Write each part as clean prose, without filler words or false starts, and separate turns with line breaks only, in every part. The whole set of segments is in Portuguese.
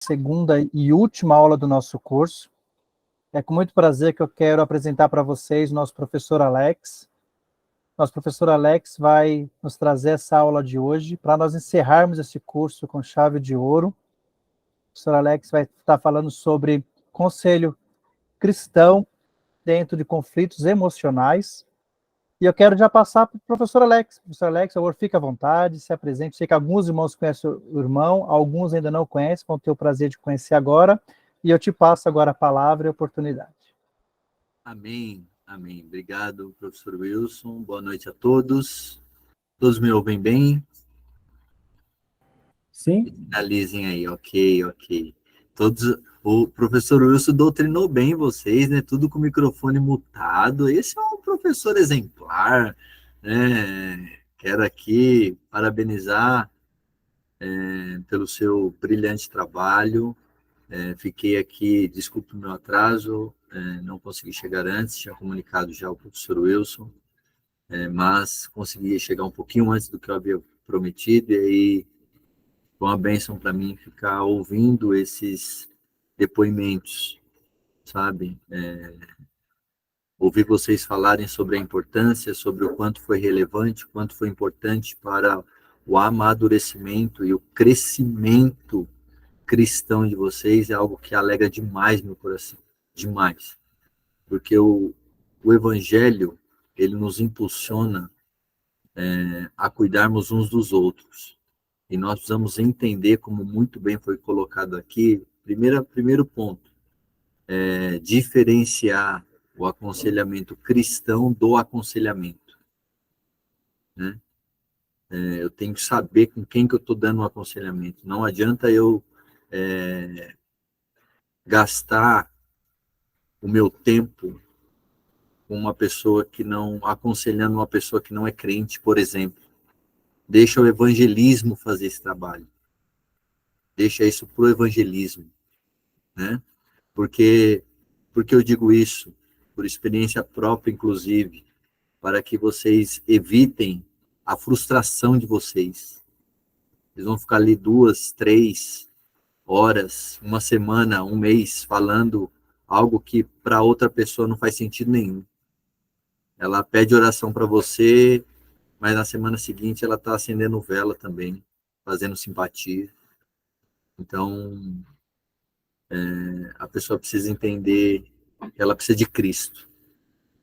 Segunda e última aula do nosso curso. É com muito prazer que eu quero apresentar para vocês o nosso professor Alex. Nosso professor Alex vai nos trazer essa aula de hoje para nós encerrarmos esse curso com chave de ouro. O professor Alex vai estar falando sobre conselho cristão dentro de conflitos emocionais. E eu quero já passar para o professor Alex. Professor Alex, por favor, fique à vontade, se apresente. Sei que alguns irmãos conhecem o irmão, alguns ainda não conhecem, vão ter o prazer de conhecer agora. E eu te passo agora a palavra e a oportunidade.
Amém, amém. Obrigado, professor Wilson. Boa noite a todos. Todos me ouvem bem?
Sim.
Finalizem aí, ok. O professor Wilson doutrinou bem vocês, né? Tudo com o microfone mutado. Esse é um professor exemplar, né? Quero aqui parabenizar pelo seu brilhante trabalho. Fiquei aqui, desculpe o meu atraso, não consegui chegar antes, tinha comunicado já ao professor Wilson, mas consegui chegar um pouquinho antes do que eu havia prometido, e aí foi uma bênção para mim ficar ouvindo esses depoimentos, sabe? Ouvir vocês falarem sobre a importância, sobre o quanto foi relevante, o quanto foi importante para o amadurecimento e o crescimento cristão de vocês é algo que alegra demais meu coração, demais, porque o evangelho, ele nos impulsiona a cuidarmos uns dos outros, e nós precisamos entender, como muito bem foi colocado aqui, primeiro ponto, diferenciar o aconselhamento cristão do aconselhamento, né? Eu tenho que saber com quem que eu estou dando um aconselhamento, não adianta eu gastar o meu tempo com uma pessoa que não, aconselhando uma pessoa que não é crente, por exemplo. Deixa o evangelismo fazer esse trabalho. Deixa isso para o evangelismo, né? Porque eu digo isso, por experiência própria, inclusive, para que vocês evitem a frustração de vocês. Eles vão ficar ali 2, 3 horas, uma semana, um mês, falando algo que para outra pessoa não faz sentido nenhum. Ela pede oração para você, mas na semana seguinte ela está acendendo vela também, fazendo simpatia. Então, a pessoa precisa entender que ela precisa de Cristo,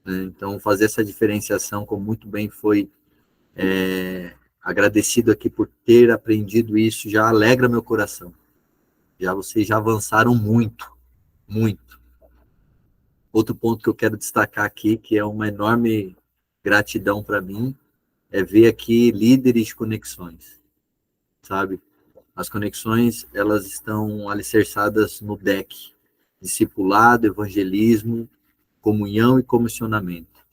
né? Então, fazer essa diferenciação, como muito bem foi agradecido aqui por ter aprendido isso, já alegra meu coração. Vocês já avançaram muito, muito. Outro ponto que eu quero destacar aqui, que é uma enorme gratidão para mim, é ver aqui líderes de conexões, sabe? As conexões, elas estão alicerçadas no DEC, discipulado, evangelismo, comunhão e comissionamento.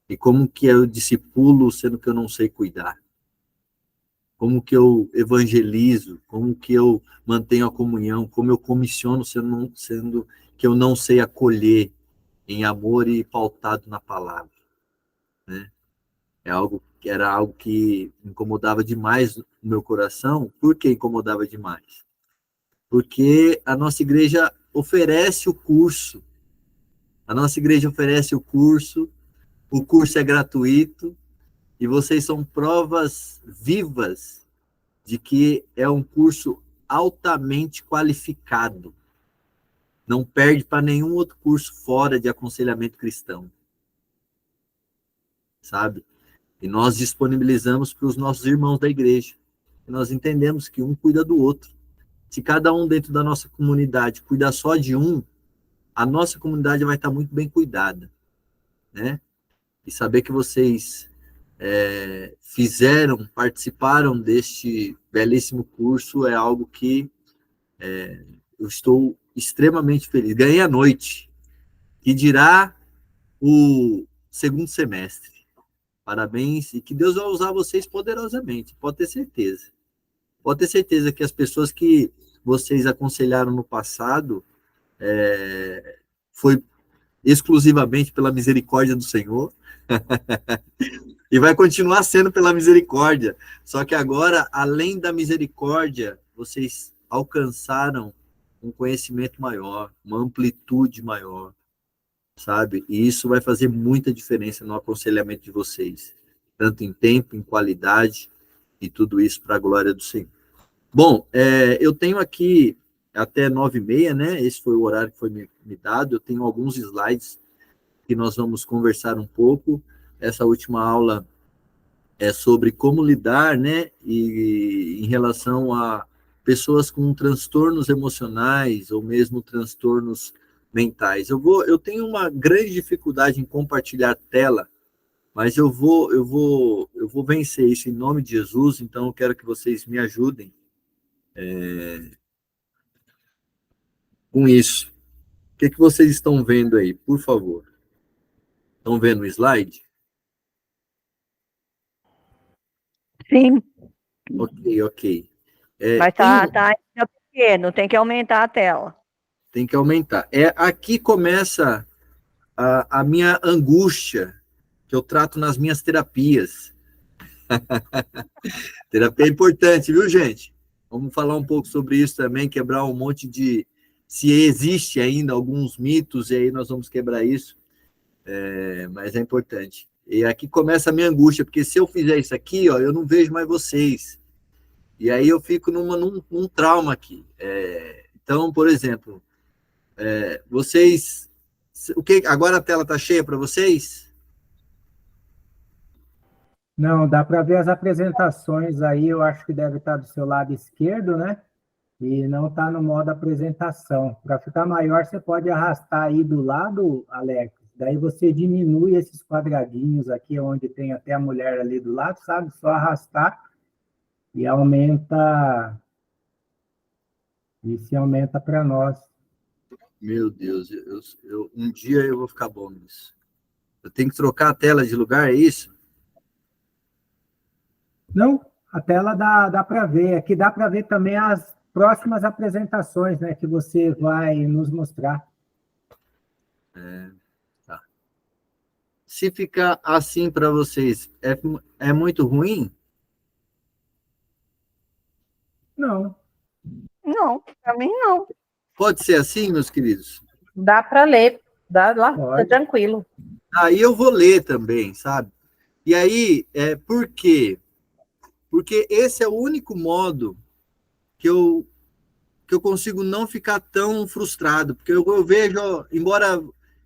E como que eu discipulo, sendo que eu não sei cuidar? Como que eu evangelizo? Como que eu mantenho a comunhão? Como eu comissiono, sendo que eu não sei acolher em amor e pautado na palavra, né? Era algo que incomodava demais o meu coração. Por que incomodava demais? Porque a nossa igreja oferece o curso. A nossa igreja oferece o curso é gratuito, e vocês são provas vivas de que é um curso altamente qualificado. Não perde para nenhum outro curso fora de aconselhamento cristão, sabe? E nós disponibilizamos para os nossos irmãos da igreja. E nós entendemos que um cuida do outro. Se cada um dentro da nossa comunidade cuidar só de um, a nossa comunidade vai estar muito bem cuidada, né? E saber que vocês participaram deste belíssimo curso é algo que eu estou extremamente feliz. Ganhei a noite, que dirá o segundo semestre. Parabéns, e que Deus vai usar vocês poderosamente, pode ter certeza. Pode ter certeza que as pessoas que vocês aconselharam no passado foi exclusivamente pela misericórdia do Senhor, e vai continuar sendo pela misericórdia. Só que agora, além da misericórdia, vocês alcançaram um conhecimento maior, uma amplitude maior, sabe? E isso vai fazer muita diferença no aconselhamento de vocês, tanto em tempo, em qualidade, e tudo isso para a glória do Senhor. Bom, eu tenho aqui até 9h30, né? Esse foi o horário que foi me dado. Eu tenho alguns slides que nós vamos conversar um pouco. Essa última aula é sobre como lidar, né? E em relação a pessoas com transtornos emocionais ou mesmo transtornos mentais. Eu tenho uma grande dificuldade em compartilhar tela, mas eu vou vencer isso em nome de Jesus. Então eu quero que vocês me ajudem com isso. O que vocês estão vendo aí, por favor? Estão vendo o slide?
Sim,
Ok.
mas tá ainda pequeno, tem que aumentar a tela.
Tem que aumentar. Aqui começa a minha angústia, que eu trato nas minhas terapias. Terapia é importante, viu, gente? Vamos falar um pouco sobre isso também, quebrar um monte de... Se existe ainda alguns mitos, e aí nós vamos quebrar isso, mas é importante. E aqui começa a minha angústia, porque se eu fizer isso aqui, ó, eu não vejo mais vocês. E aí eu fico num trauma aqui. Então, por exemplo, vocês... Agora a tela está cheia para vocês?
Não, dá para ver as apresentações aí, eu acho que deve estar do seu lado esquerdo, né? E não está no modo apresentação. Para ficar maior, você pode arrastar aí do lado, Alex. Daí você diminui esses quadradinhos aqui, onde tem até a mulher ali do lado, sabe? Só arrastar e aumenta. E se aumenta para nós.
Meu Deus, um dia eu vou ficar bom nisso. Eu tenho que trocar a tela de lugar, é isso?
Não, a tela dá para ver. Aqui dá para ver também as próximas apresentações, né, que você vai nos mostrar.
Tá. Se ficar assim para vocês, é muito ruim?
Não.
Não, para mim não.
Pode ser assim, meus queridos?
Dá para ler, dá lá, tá tranquilo.
Aí eu vou ler também, sabe? E aí, por quê? Porque esse é o único modo que eu consigo não ficar tão frustrado, porque eu vejo, embora...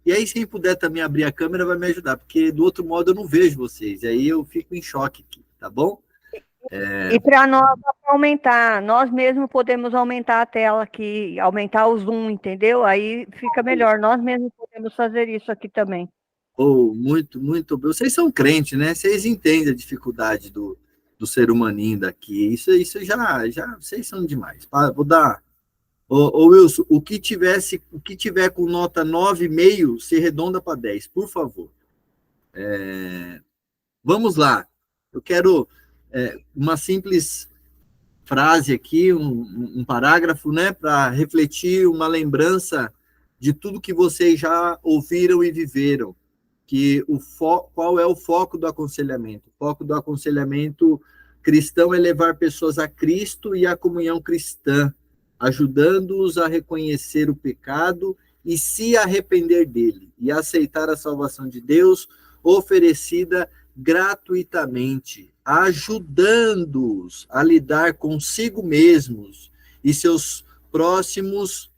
E aí, se puder também abrir a câmera, vai me ajudar, porque do outro modo eu não vejo vocês, e aí eu fico em choque aqui, tá bom?
E para nós aumentar, nós mesmos podemos aumentar a tela aqui, aumentar o zoom, entendeu? Aí fica melhor, nós mesmos podemos fazer isso aqui também.
Muito, muito. Vocês são crentes, né? Vocês entendem a dificuldade do ser humaninho daqui. Isso já vocês são demais. Vou dar. Wilson, o que tiver com nota 9,5, se arredonda para 10, por favor. Vamos lá. Eu quero uma simples frase aqui, um parágrafo, né, para refletir uma lembrança de tudo que vocês já ouviram e viveram. Que qual é o foco do aconselhamento? O foco do aconselhamento cristão é levar pessoas a Cristo e à comunhão cristã, ajudando-os a reconhecer o pecado e se arrepender dele, e aceitar a salvação de Deus oferecida gratuitamente, ajudando-os a lidar consigo mesmos e seus próximos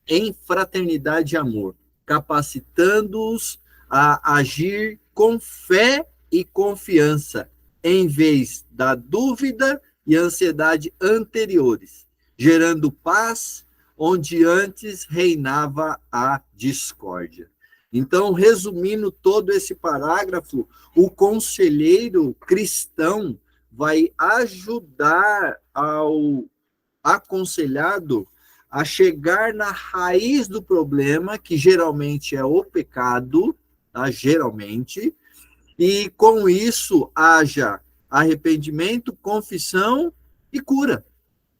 em fraternidade e amor, capacitando-os a agir com fé e confiança, em vez da dúvida e ansiedade anteriores, gerando paz onde antes reinava a discórdia. Então, resumindo todo esse parágrafo, o conselheiro cristão vai ajudar ao aconselhado a chegar na raiz do problema, que geralmente é o pecado, tá? Geralmente, e com isso haja arrependimento, confissão e cura.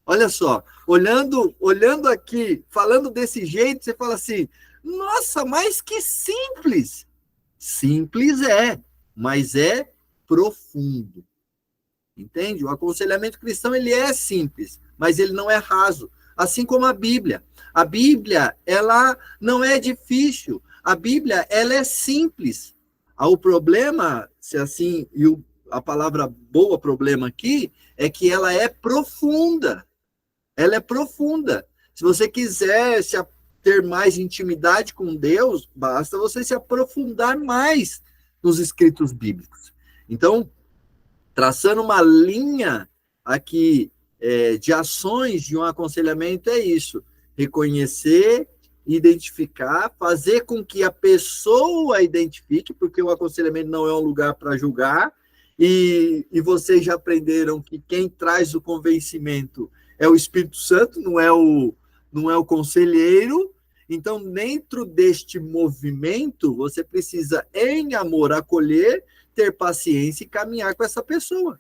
Olha só, olhando aqui, falando desse jeito, você fala assim, nossa, mas que simples. Simples mas é profundo. Entende? O aconselhamento cristão, ele é simples, mas ele não é raso. assim como a Bíblia. A Bíblia, ela não é difícil. A Bíblia, ela é simples. O problema, se assim, a palavra boa problema aqui, é que ela é profunda. Ela é profunda. Se você quiser ter mais intimidade com Deus, basta você se aprofundar mais nos escritos bíblicos. Então, traçando uma linha aqui de ações de um aconselhamento é isso: reconhecer, identificar, fazer com que a pessoa identifique, porque o aconselhamento não é um lugar para julgar, e vocês já aprenderam que quem traz o convencimento é o Espírito Santo, não é o conselheiro. Então, dentro deste movimento, você precisa, em amor, acolher, ter paciência e caminhar com essa pessoa.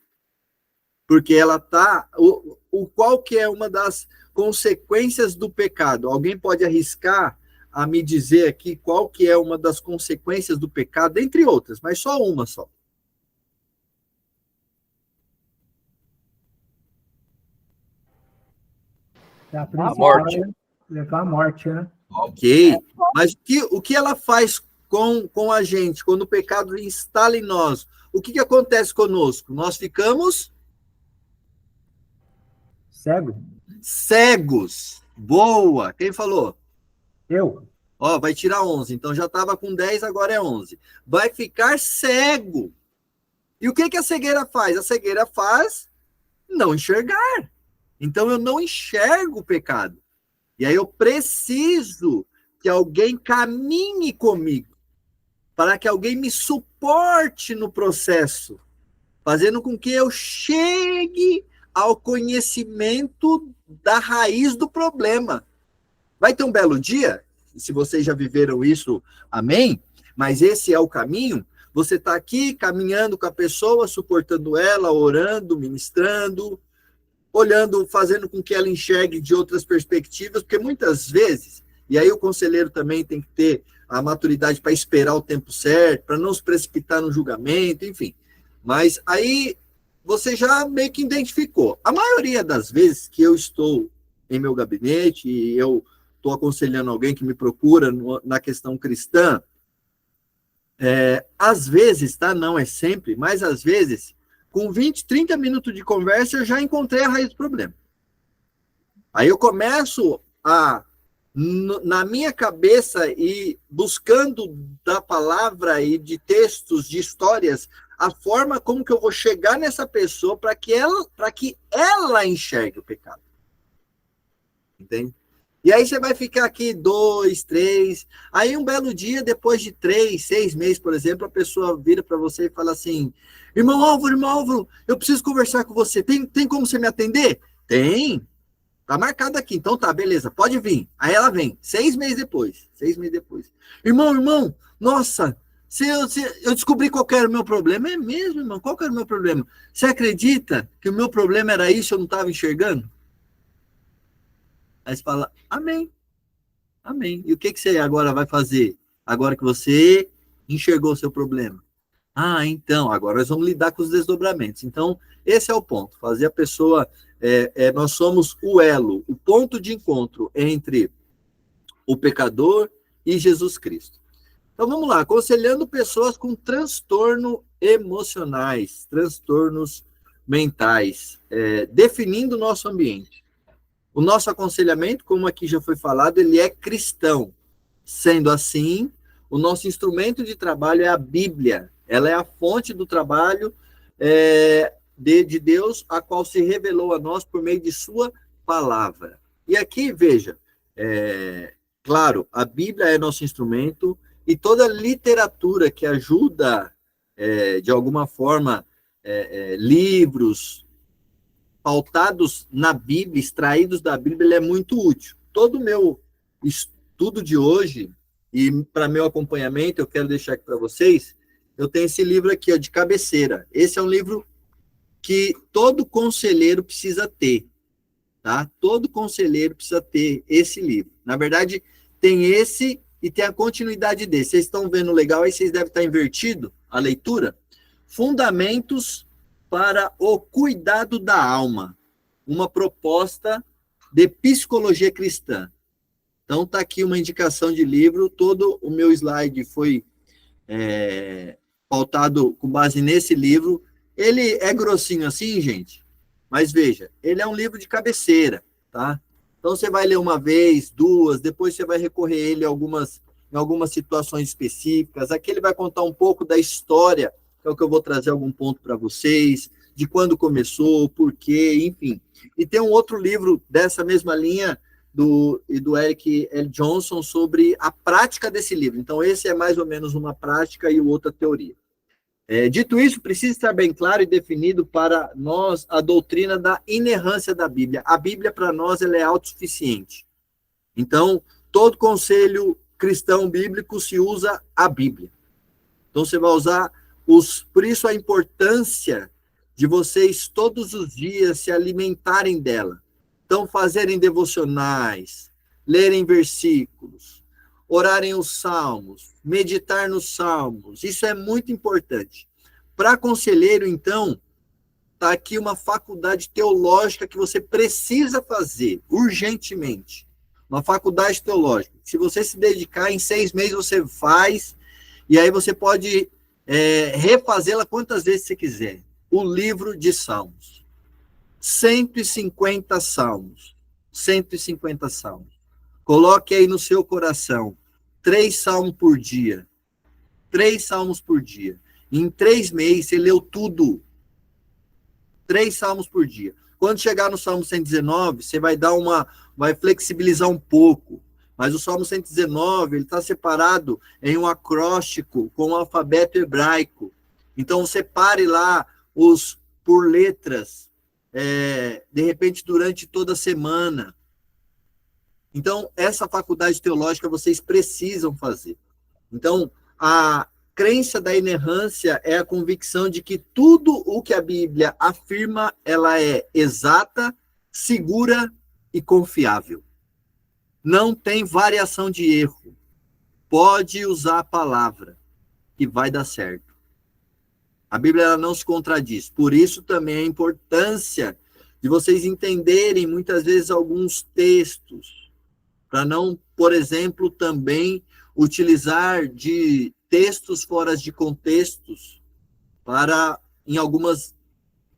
Porque ela está... Qual que é uma das consequências do pecado? Alguém pode arriscar a me dizer aqui qual que é uma das consequências do pecado, entre outras, mas só uma só.
A morte. Levar a morte, né?
Ok, mas o que ela faz com a gente, quando o pecado instala em nós? O que acontece conosco? Nós ficamos... Cegos. Boa. Quem falou?
Eu.
Vai tirar 11. Então já estava com 10, agora é 11. Vai ficar cego. E o que a cegueira faz? A cegueira faz não enxergar. Então eu não enxergo o pecado. E aí eu preciso que alguém caminhe comigo, para que alguém me suporte no processo, fazendo com que eu chegue ao conhecimento da raiz do problema. Vai ter um belo dia, se vocês já viveram isso, amém? Mas esse é o caminho. Você está aqui caminhando com a pessoa, suportando ela, orando, ministrando, olhando, fazendo com que ela enxergue de outras perspectivas, porque muitas vezes, e aí o conselheiro também tem que ter a maturidade para esperar o tempo certo, para não se precipitar no julgamento, enfim. Mas aí você já meio que identificou. A maioria das vezes que eu estou em meu gabinete e eu estou aconselhando alguém que me procura na questão cristã, às vezes, tá? Não é sempre, mas às vezes, com 20, 30 minutos de conversa, eu já encontrei a raiz do problema. Aí eu começo na minha cabeça, e buscando da palavra e de textos, de histórias, a forma como que eu vou chegar nessa pessoa para que ela enxergue o pecado. Entende? E aí você vai ficar aqui 2, 3, aí um belo dia, depois de 3, 6 meses, por exemplo, a pessoa vira para você e fala assim: irmão Álvaro, eu preciso conversar com você, tem como você me atender? Tem, tá marcado aqui, então tá, beleza, pode vir. Aí ela vem, 6 meses depois, irmão, nossa, eu descobri qual era o meu problema. É mesmo, irmão, qual era o meu problema? Você acredita que o meu problema era isso, eu não estava enxergando? Aí você fala, amém. E o que você agora vai fazer? Agora que você enxergou o seu problema. Então, agora nós vamos lidar com os desdobramentos. Então, esse é o ponto. Fazer a pessoa... nós somos o elo, o ponto de encontro entre o pecador e Jesus Cristo. Então, vamos lá. Aconselhando pessoas com transtornos emocionais, transtornos mentais, definindo o nosso ambiente. O nosso aconselhamento, como aqui já foi falado, ele é cristão. Sendo assim, o nosso instrumento de trabalho é a Bíblia. Ela é a fonte do trabalho de Deus, a qual se revelou a nós por meio de sua palavra. E aqui, veja, claro, a Bíblia é nosso instrumento, e toda literatura que ajuda, de alguma forma, livros pautados na Bíblia, extraídos da Bíblia, ele é muito útil. Todo o meu estudo de hoje, e para meu acompanhamento, eu quero deixar aqui para vocês, eu tenho esse livro aqui, de cabeceira. Esse é um livro que todo conselheiro precisa ter, tá? Todo conselheiro precisa ter esse livro. Na verdade, tem esse e tem a continuidade desse. Vocês estão vendo legal, aí vocês devem estar invertido a leitura. Fundamentos para o cuidado da alma. Uma proposta de psicologia cristã. Então, está aqui uma indicação de livro, todo o meu slide foi pautado com base nesse livro. Ele é grossinho assim, gente, mas veja, ele é um livro de cabeceira, tá? Então, você vai ler uma vez, duas, depois você vai recorrer a ele em algumas situações específicas. Aqui ele vai contar um pouco da história, que é o que eu vou trazer algum ponto para vocês, de quando começou, por quê, enfim. E tem um outro livro dessa mesma linha, do Eric L. Johnson, sobre a prática desse livro. Então, esse é mais ou menos uma prática e o outro a teoria. Dito isso, precisa estar bem claro e definido para nós a doutrina da inerrância da Bíblia. A Bíblia, para nós, ela é autossuficiente. Então, todo conselho cristão bíblico se usa a Bíblia. Então, você vai usar por isso a importância de vocês todos os dias se alimentarem dela. Então, fazerem devocionais, lerem versículos, orarem os salmos, meditar nos salmos. Isso é muito importante. Para conselheiro, então, está aqui uma faculdade teológica que você precisa fazer urgentemente. Uma faculdade teológica. Se você se dedicar, em 6 meses você faz, e aí você pode refazê-la quantas vezes você quiser. O livro de Salmos. 150 salmos. 150 salmos. Coloque aí no seu coração 3 salmos por dia. 3 salmos por dia. Em 3 meses, você leu tudo. 3 salmos por dia. Quando chegar no Salmo 119, você vai flexibilizar um pouco. Mas o Salmo 119, ele está separado em um acróstico com o alfabeto hebraico. Então, separe lá por letras, de repente, durante toda a semana. Então, essa faculdade teológica vocês precisam fazer. Então, a crença da inerrância é a convicção de que tudo o que a Bíblia afirma, ela é exata, segura e confiável. Não tem variação de erro. Pode usar a palavra, que vai dar certo. A Bíblia ela não se contradiz. Por isso também a importância de vocês entenderem muitas vezes alguns textos, para não, por exemplo, também utilizar de textos fora de contextos em algumas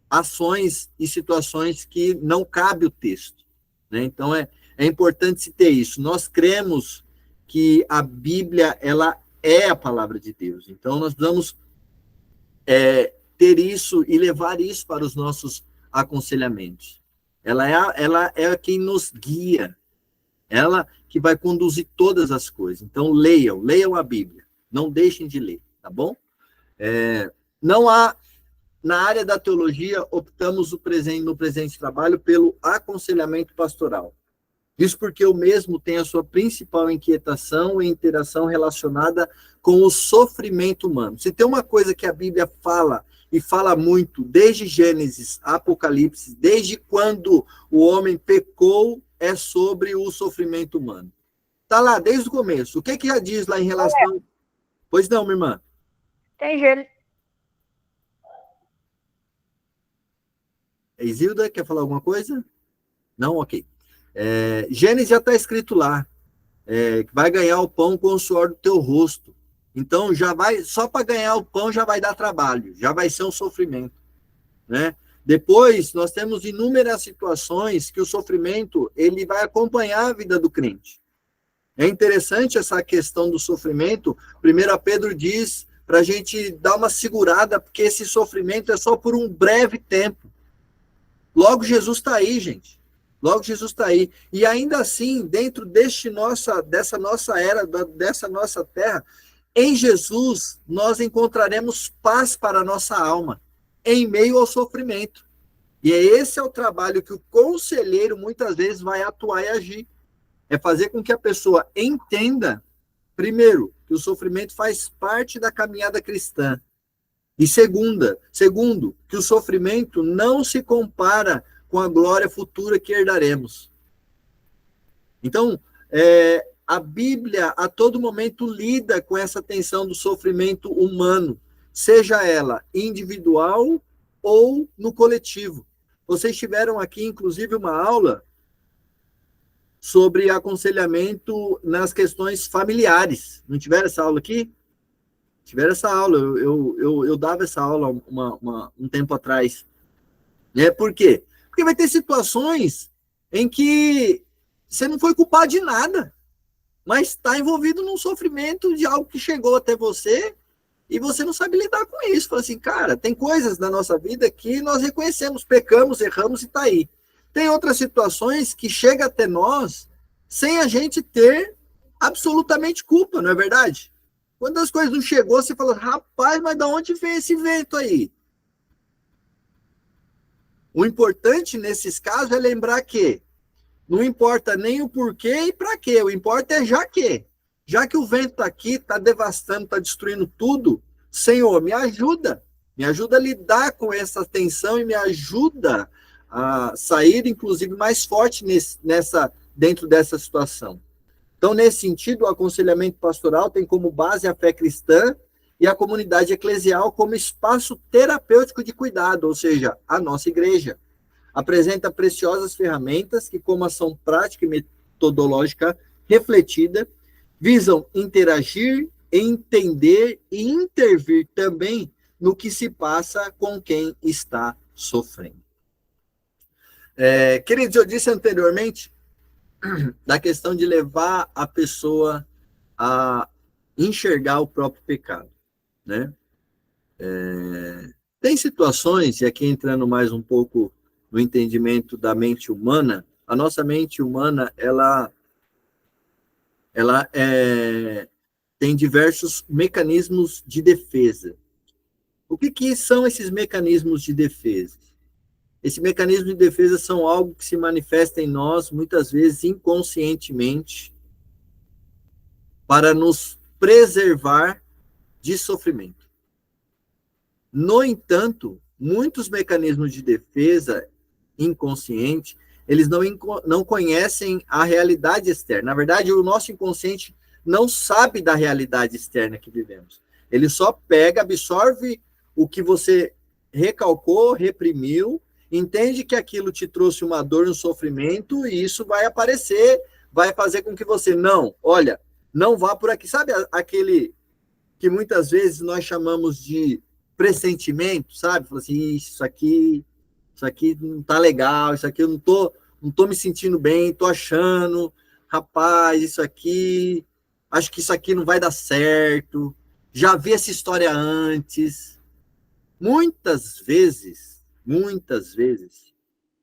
ações e situações que não cabe o texto, né? Então, é importante se ter isso. Nós cremos que a Bíblia ela é a palavra de Deus. Então, nós precisamos ter isso e levar isso para os nossos aconselhamentos. Ela é quem nos guia. Ela que vai conduzir todas as coisas. Então, leiam a Bíblia. Não deixem de ler, tá bom? Na área da teologia, optamos no presente trabalho pelo aconselhamento pastoral. Isso porque eu mesmo tenho a sua principal inquietação e interação relacionada com o sofrimento humano. Se tem uma coisa que a Bíblia fala, e fala muito, desde Gênesis, Apocalipse, desde quando o homem pecou, é sobre o sofrimento humano. Está lá, desde o começo. O que já diz lá em relação... Pois não, minha irmã?
Tem Gênesis.
Isilda, quer falar alguma coisa? Não? Ok. Gênesis já está escrito lá. Que vai ganhar o pão com o suor do teu rosto. Então, só para ganhar o pão já vai dar trabalho, já vai ser um sofrimento, né? Depois, nós temos inúmeras situações que o sofrimento, ele vai acompanhar a vida do crente. É interessante essa questão do sofrimento. 1 Pedro diz para a gente dar uma segurada, porque esse sofrimento é só por um breve tempo. Logo, Jesus está aí, gente. Logo, Jesus está aí. E ainda assim, dentro dessa nossa era, dessa nossa terra, em Jesus, nós encontraremos paz para a nossa alma, em meio ao sofrimento. E esse é o trabalho que o conselheiro, muitas vezes, vai atuar e agir. É fazer com que a pessoa entenda, primeiro, que o sofrimento faz parte da caminhada cristã. E segundo, que o sofrimento não se compara com a glória futura que herdaremos. Então, a Bíblia, a todo momento, lida com essa tensão do sofrimento humano, seja ela individual ou no coletivo. Vocês tiveram aqui, inclusive, uma aula sobre aconselhamento nas questões familiares. Não tiveram essa aula aqui? Tiveram essa aula. Eu dava essa aula um tempo atrás. Por quê? Porque vai ter situações em que você não foi culpado de nada, mas está envolvido num sofrimento de algo que chegou até você e você não sabe lidar com isso. Fala assim, cara, tem coisas na nossa vida que nós reconhecemos, pecamos, erramos e está aí. Tem outras situações que chegam até nós sem a gente ter absolutamente culpa, não é verdade? Quando as coisas não chegou, você fala, rapaz, mas de onde vem esse vento aí? O importante nesses casos é lembrar que não importa nem o porquê e para quê, o importa é já que. Já que o vento está aqui, está devastando, está destruindo tudo, Senhor, me ajuda a lidar com essa tensão e me ajuda a sair, inclusive, mais forte dentro dessa situação. Então, nesse sentido, o aconselhamento pastoral tem como base a fé cristã e a comunidade eclesial como espaço terapêutico de cuidado, ou seja, a nossa igreja. Apresenta preciosas ferramentas que, como ação prática e metodológica refletida, visam interagir, entender e intervir também no que se passa com quem está sofrendo. Queridos, eu disse anteriormente da questão de levar a pessoa a enxergar o próprio pecado, né? Tem situações, e aqui entrando mais um pouco no entendimento da mente humana, a nossa mente humana, ela tem diversos mecanismos de defesa. O que são esses mecanismos de defesa? Esse mecanismo de defesa são algo que se manifesta em nós, muitas vezes inconscientemente, para nos preservar de sofrimento. No entanto, muitos mecanismos de defesa inconsciente, eles não conhecem a realidade externa. Na verdade, o nosso inconsciente não sabe da realidade externa que vivemos. Ele só pega, absorve o que você recalcou, reprimiu, entende que aquilo te trouxe uma dor, um sofrimento, e isso vai aparecer, vai fazer com que você, não vá por aqui. Sabe aquele que muitas vezes nós chamamos de pressentimento, sabe? Fala assim, isso aqui não tá legal, isso aqui eu não tô me sentindo bem, tô achando, rapaz, acho que isso aqui não vai dar certo, já vi essa história antes. Muitas vezes,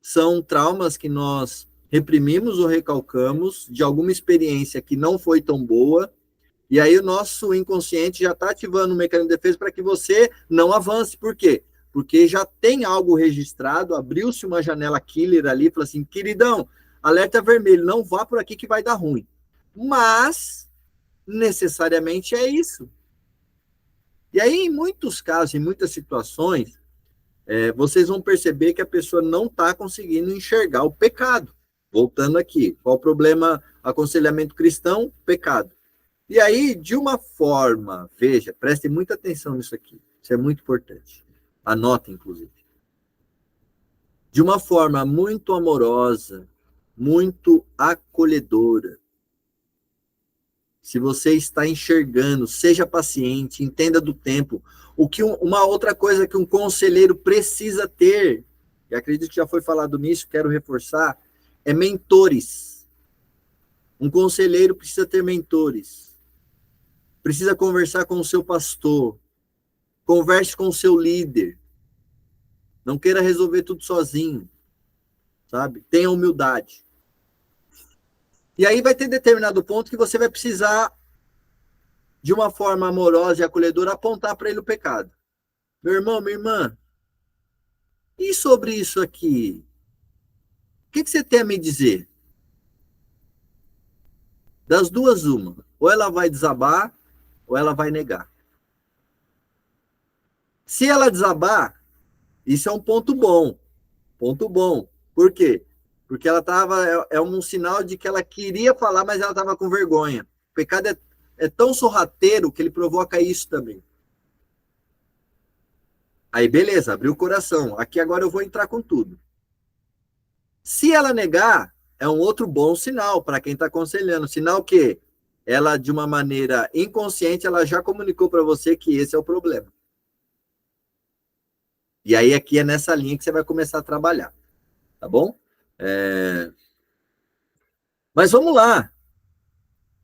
são traumas que nós reprimimos ou recalcamos de alguma experiência que não foi tão boa, e aí o nosso inconsciente já está ativando um mecanismo de defesa para que você não avance. Por quê? Porque já tem algo registrado, abriu-se uma janela killer ali, falou assim, queridão, alerta vermelho, não vá por aqui que vai dar ruim. Mas, necessariamente é isso. E aí, em muitos casos, em muitas situações, vocês vão perceber que a pessoa não está conseguindo enxergar o pecado. Voltando aqui, qual o problema? Aconselhamento cristão, pecado. E aí, de uma forma, veja, prestem muita atenção nisso aqui, isso é muito importante. Anota, inclusive. De uma forma muito amorosa, muito acolhedora. Se você está enxergando, seja paciente, entenda do tempo. Uma outra coisa que um conselheiro precisa ter, e acredito que já foi falado nisso, quero reforçar, é mentores. Um conselheiro precisa ter mentores. Precisa conversar com o seu pastor. Converse com o seu líder. Não queira resolver tudo sozinho. Sabe? Tenha humildade. E aí vai ter determinado ponto que você vai precisar, de uma forma amorosa e acolhedora, apontar para ele o pecado. Meu irmão, minha irmã, e sobre isso aqui? O que você tem a me dizer? Das duas, uma. Ou ela vai desabar, ou ela vai negar. Se ela desabar, isso é um ponto bom. Ponto bom. Por quê? Porque ela estava, é um sinal de que ela queria falar, mas ela estava com vergonha. O pecado é tão sorrateiro que ele provoca isso também. Aí, beleza, abriu o coração. Aqui agora eu vou entrar com tudo. Se ela negar, é um outro bom sinal para quem está aconselhando. Sinal que ela, de uma maneira inconsciente, ela já comunicou para você que esse é o problema. E aí aqui é nessa linha que você vai começar a trabalhar. Tá bom? Mas vamos lá.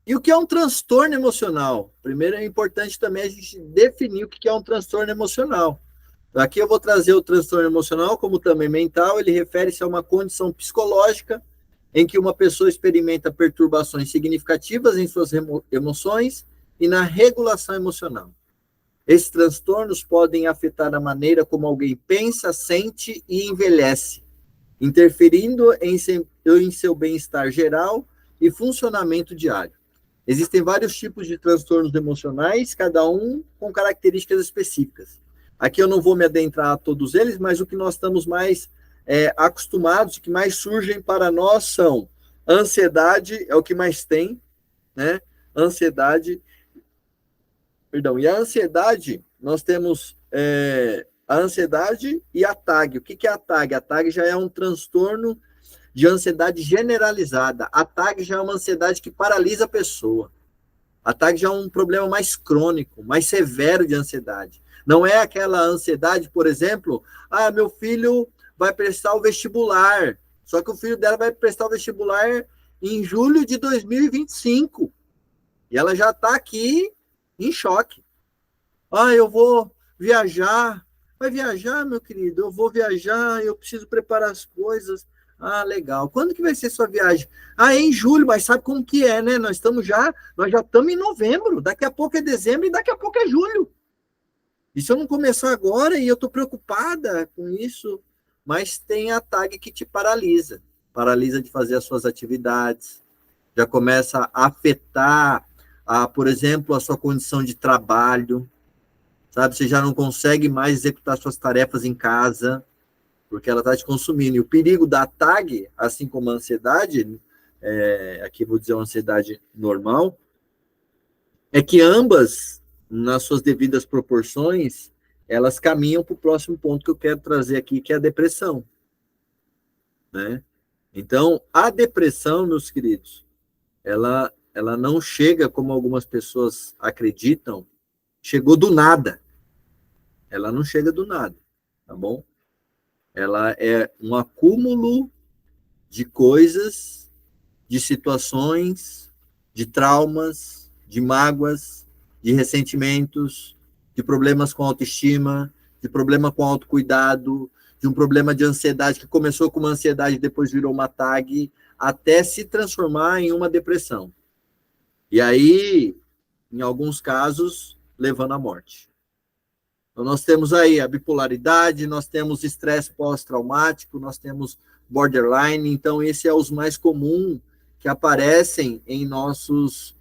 E o que é um transtorno emocional? Primeiro é importante também a gente definir o que é um transtorno emocional. Aqui eu vou trazer o transtorno emocional, como também mental, ele refere-se a uma condição psicológica em que uma pessoa experimenta perturbações significativas em suas emoções e na regulação emocional. Esses transtornos podem afetar a maneira como alguém pensa, sente e envelhece, interferindo em seu bem-estar geral e funcionamento diário. Existem vários tipos de transtornos emocionais, cada um com características específicas. Aqui eu não vou me adentrar a todos eles, mas o que nós estamos mais acostumados, que mais surgem para nós são ansiedade, é o que mais tem, né? Ansiedade, perdão, e a ansiedade, nós temos a ansiedade e a TAG. O que é a TAG? A TAG já é um transtorno de ansiedade generalizada. A TAG já é uma ansiedade que paralisa a pessoa. A TAG já é um problema mais crônico, mais severo de ansiedade. Não é aquela ansiedade, por exemplo, meu filho vai prestar o vestibular, só que o filho dela vai prestar o vestibular em julho de 2025. E ela já está aqui em choque. Eu vou viajar. Vai viajar, meu querido? Eu vou viajar, eu preciso preparar as coisas. Legal. Quando que vai ser sua viagem? É em julho, mas sabe como que é, né? Nós já estamos em novembro, daqui a pouco é dezembro e daqui a pouco é julho. E se eu não começar agora, e eu estou preocupada com isso, mas tem a TAG que te paralisa de fazer as suas atividades, já começa a afetar, por exemplo, a sua condição de trabalho, sabe? Você já não consegue mais executar suas tarefas em casa, porque ela está te consumindo. E o perigo da TAG, assim como a ansiedade, aqui vou dizer uma ansiedade normal, é que ambas, nas suas devidas proporções, elas caminham para o próximo ponto que eu quero trazer aqui, que é a depressão. Né? Então, a depressão, meus queridos, ela não chega, como algumas pessoas acreditam, chegou do nada. Ela não chega do nada, tá bom? Ela é um acúmulo de coisas, de situações, de traumas, de mágoas, de ressentimentos, de problemas com autoestima, de problema com autocuidado, de um problema de ansiedade que começou com uma ansiedade e depois virou uma TAG, até se transformar em uma depressão. E aí, em alguns casos, levando à morte. Então, nós temos aí a bipolaridade, nós temos estresse pós-traumático, nós temos borderline, então esse é os mais comuns que aparecem em nossos,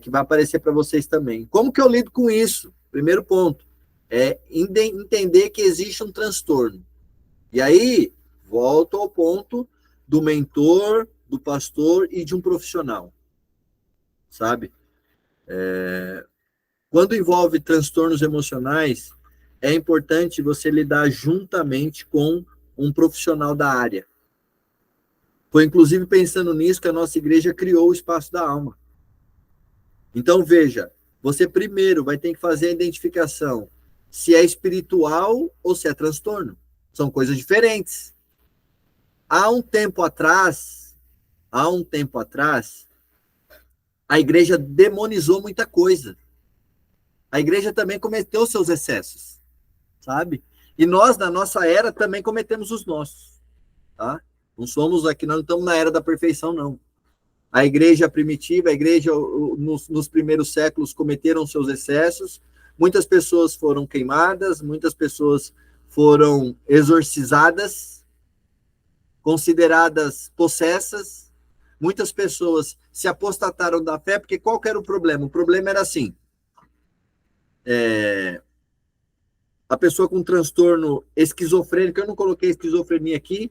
que vai aparecer para vocês também. Como que eu lido com isso? Primeiro ponto, é entender que existe um transtorno. E aí, volto ao ponto do mentor, do pastor e de um profissional, sabe? Quando envolve transtornos emocionais, é importante você lidar juntamente com um profissional da área. Foi, inclusive, pensando nisso que a nossa igreja criou o Espaço da Alma. Então, veja, você primeiro vai ter que fazer a identificação se é espiritual ou se é transtorno. São coisas diferentes. Há um tempo atrás, a igreja demonizou muita coisa. A igreja também cometeu seus excessos, sabe? E nós, na nossa era, também cometemos os nossos, tá? Não somos aqui, nós não estamos na era da perfeição, não. A igreja primitiva, a igreja nos primeiros séculos cometeram seus excessos, muitas pessoas foram queimadas, muitas pessoas foram exorcizadas, consideradas possessas, muitas pessoas se apostataram da fé, porque qual que era o problema? O problema era assim, a pessoa com transtorno esquizofrênico, eu não coloquei esquizofrenia aqui,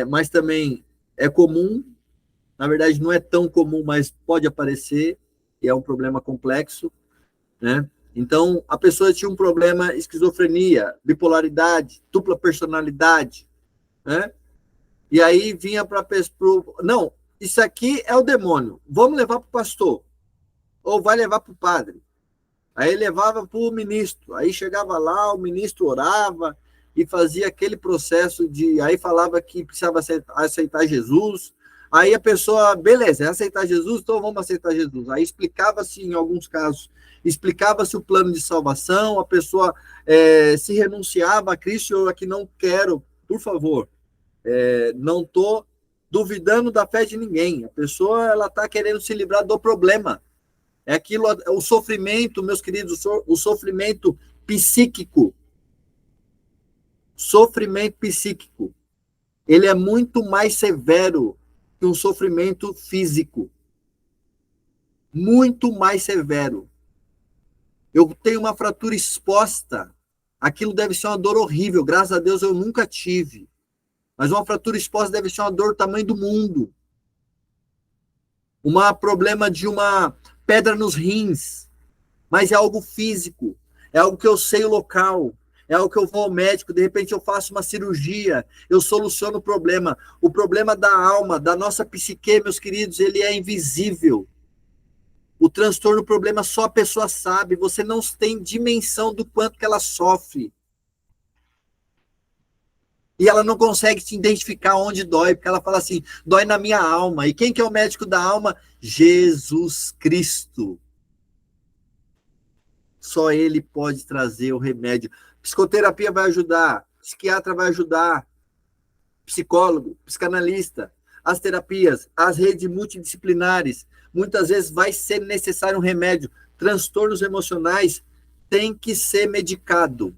mas também é comum, na verdade não é tão comum, mas pode aparecer, e é um problema complexo, né? Então, a pessoa tinha um problema, esquizofrenia, bipolaridade, dupla personalidade, né? E aí vinha para não, isso aqui é o demônio, vamos levar para o pastor, ou vai levar para o padre. Aí levava para o ministro, aí chegava lá, o ministro orava e fazia aquele processo aí falava que precisava aceitar Jesus, aí a pessoa, beleza, é aceitar Jesus, então vamos aceitar Jesus. Aí explicava-se, em alguns casos, explicava-se o plano de salvação, a pessoa se renunciava a Cristo, eu aqui não quero, por favor, não estou duvidando da fé de ninguém, a pessoa ela está querendo se livrar do problema. É aquilo, o sofrimento, meus queridos, o sofrimento psíquico. Sofrimento psíquico. Ele é muito mais severo que um sofrimento físico. Muito mais severo. Eu tenho uma fratura exposta. Aquilo deve ser uma dor horrível. Graças a Deus eu nunca tive. Mas uma fratura exposta deve ser uma dor do tamanho do mundo. Um problema de uma pedra nos rins, mas é algo físico, é algo que eu sei o local, é algo que eu vou ao médico, de repente eu faço uma cirurgia, eu soluciono o problema da alma, da nossa psique, meus queridos, ele é invisível. O transtorno, o problema, só a pessoa sabe, você não tem dimensão do quanto que ela sofre. E ela não consegue se identificar onde dói, porque ela fala assim, dói na minha alma. E quem que é o médico da alma? Jesus Cristo. Só ele pode trazer o remédio. Psicoterapia vai ajudar, psiquiatra vai ajudar, psicólogo, psicanalista, as terapias, as redes multidisciplinares. Muitas vezes vai ser necessário um remédio. Transtornos emocionais têm que ser medicado.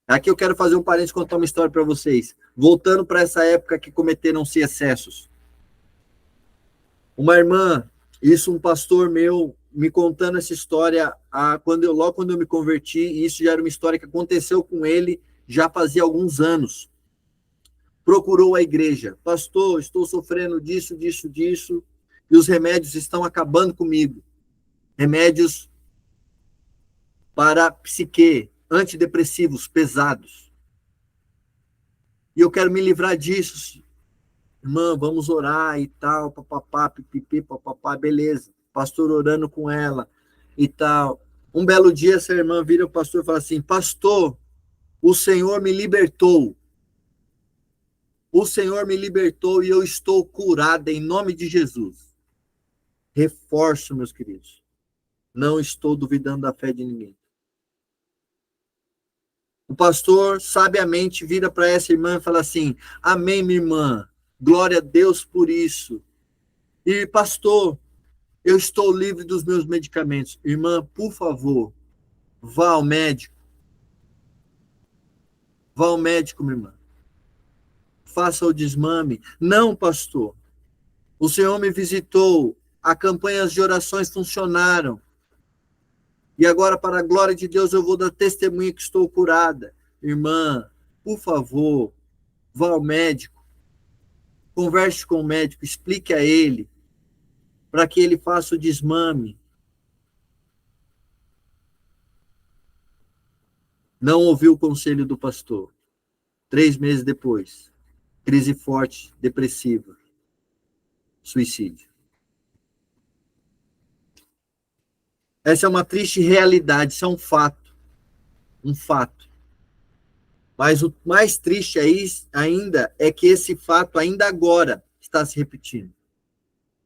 Aqui eu quero fazer um parênteses e contar uma história para vocês. Voltando para essa época que cometeram-se excessos. Uma irmã, um pastor meu, me contando essa história logo quando eu me converti, e isso já era uma história que aconteceu com ele já fazia alguns anos. Procurou a igreja. Pastor, estou sofrendo disso, e os remédios estão acabando comigo. Remédios para psique, antidepressivos pesados. E eu quero me livrar disso. Irmã, vamos orar e tal, papapá, pipipi, papapá, beleza. Pastor orando com ela e tal. Um belo dia, essa irmã vira o pastor e fala assim, pastor, o Senhor me libertou. O Senhor me libertou e eu estou curada em nome de Jesus. Reforço, meus queridos. Não estou duvidando da fé de ninguém. O pastor, sabiamente, vira para essa irmã e fala assim, amém, minha irmã, glória a Deus por isso. E, pastor, eu estou livre dos meus medicamentos. Irmã, por favor, vá ao médico. Vá ao médico, minha irmã. Faça o desmame. Não, pastor. O Senhor me visitou. As campanhas de orações funcionaram. E agora, para a glória de Deus, eu vou dar testemunho que estou curada. Irmã, por favor, vá ao médico. Converse com o médico, explique a ele, para que ele faça o desmame. Não ouviu o conselho do pastor. 3 meses depois, crise forte, depressiva, suicídio. Essa é uma triste realidade, isso é um fato. Um fato. Mas o mais triste ainda é que esse fato ainda agora está se repetindo.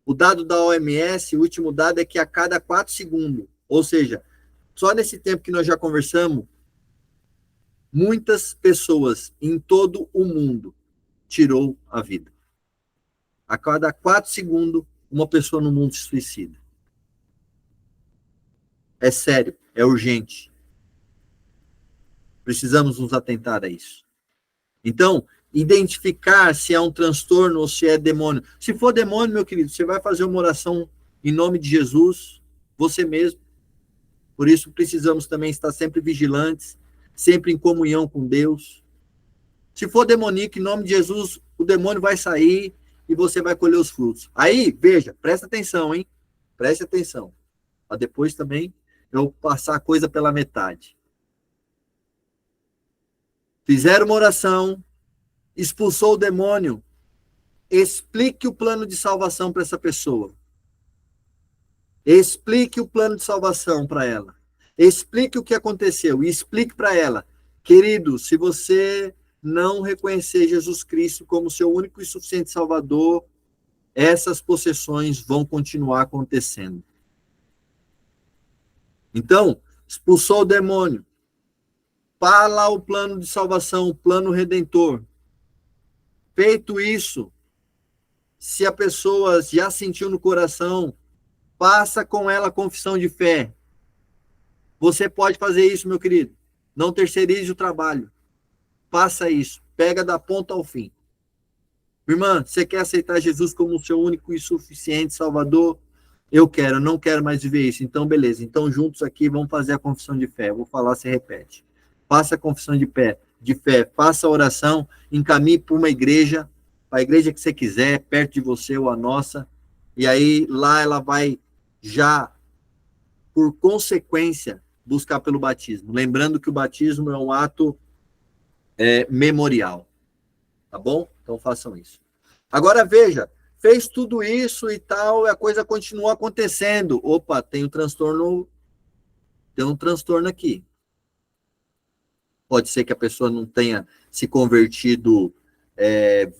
O dado da OMS, o último dado é que a cada 4 segundos, ou seja, só nesse tempo que nós já conversamos, muitas pessoas em todo o mundo tirou a vida. A cada 4 segundos, uma pessoa no mundo se suicida. É sério, é urgente. Precisamos nos atentar a isso. Então, identificar se é um transtorno ou se é demônio. Se for demônio, meu querido, você vai fazer uma oração em nome de Jesus, você mesmo. Por isso, precisamos também estar sempre vigilantes, sempre em comunhão com Deus. Se for demoníaco, em nome de Jesus, o demônio vai sair e você vai colher os frutos. Aí, veja, presta atenção, hein? Preste atenção. Para depois também eu passar a coisa pela metade. Fizeram uma oração, expulsou o demônio, explique o plano de salvação para essa pessoa. Explique o plano de salvação para ela. Explique o que aconteceu e explique para ela, querido, se você não reconhecer Jesus Cristo como seu único e suficiente Salvador, essas possessões vão continuar acontecendo. Então, expulsou o demônio, fala o plano de salvação, o plano redentor. Feito isso, se a pessoa já sentiu no coração, faça com ela a confissão de fé. Você pode fazer isso, meu querido. Não terceirize o trabalho. Faça isso. Pega da ponta ao fim. Irmã, você quer aceitar Jesus como o seu único e suficiente Salvador? Eu quero, não quero mais viver isso. Então, beleza. Então, juntos aqui, vamos fazer a confissão de fé. Eu vou falar, você repete. Faça a confissão de fé, faça a oração, encaminhe para uma igreja, para a igreja que você quiser, perto de você ou a nossa. E aí, lá ela vai já, por consequência, buscar pelo batismo. Lembrando que o batismo é um ato memorial. Tá bom? Então façam isso. Agora veja, fez tudo isso e tal, e a coisa continua acontecendo. Opa, tem um transtorno aqui. Pode ser que a pessoa não tenha se convertido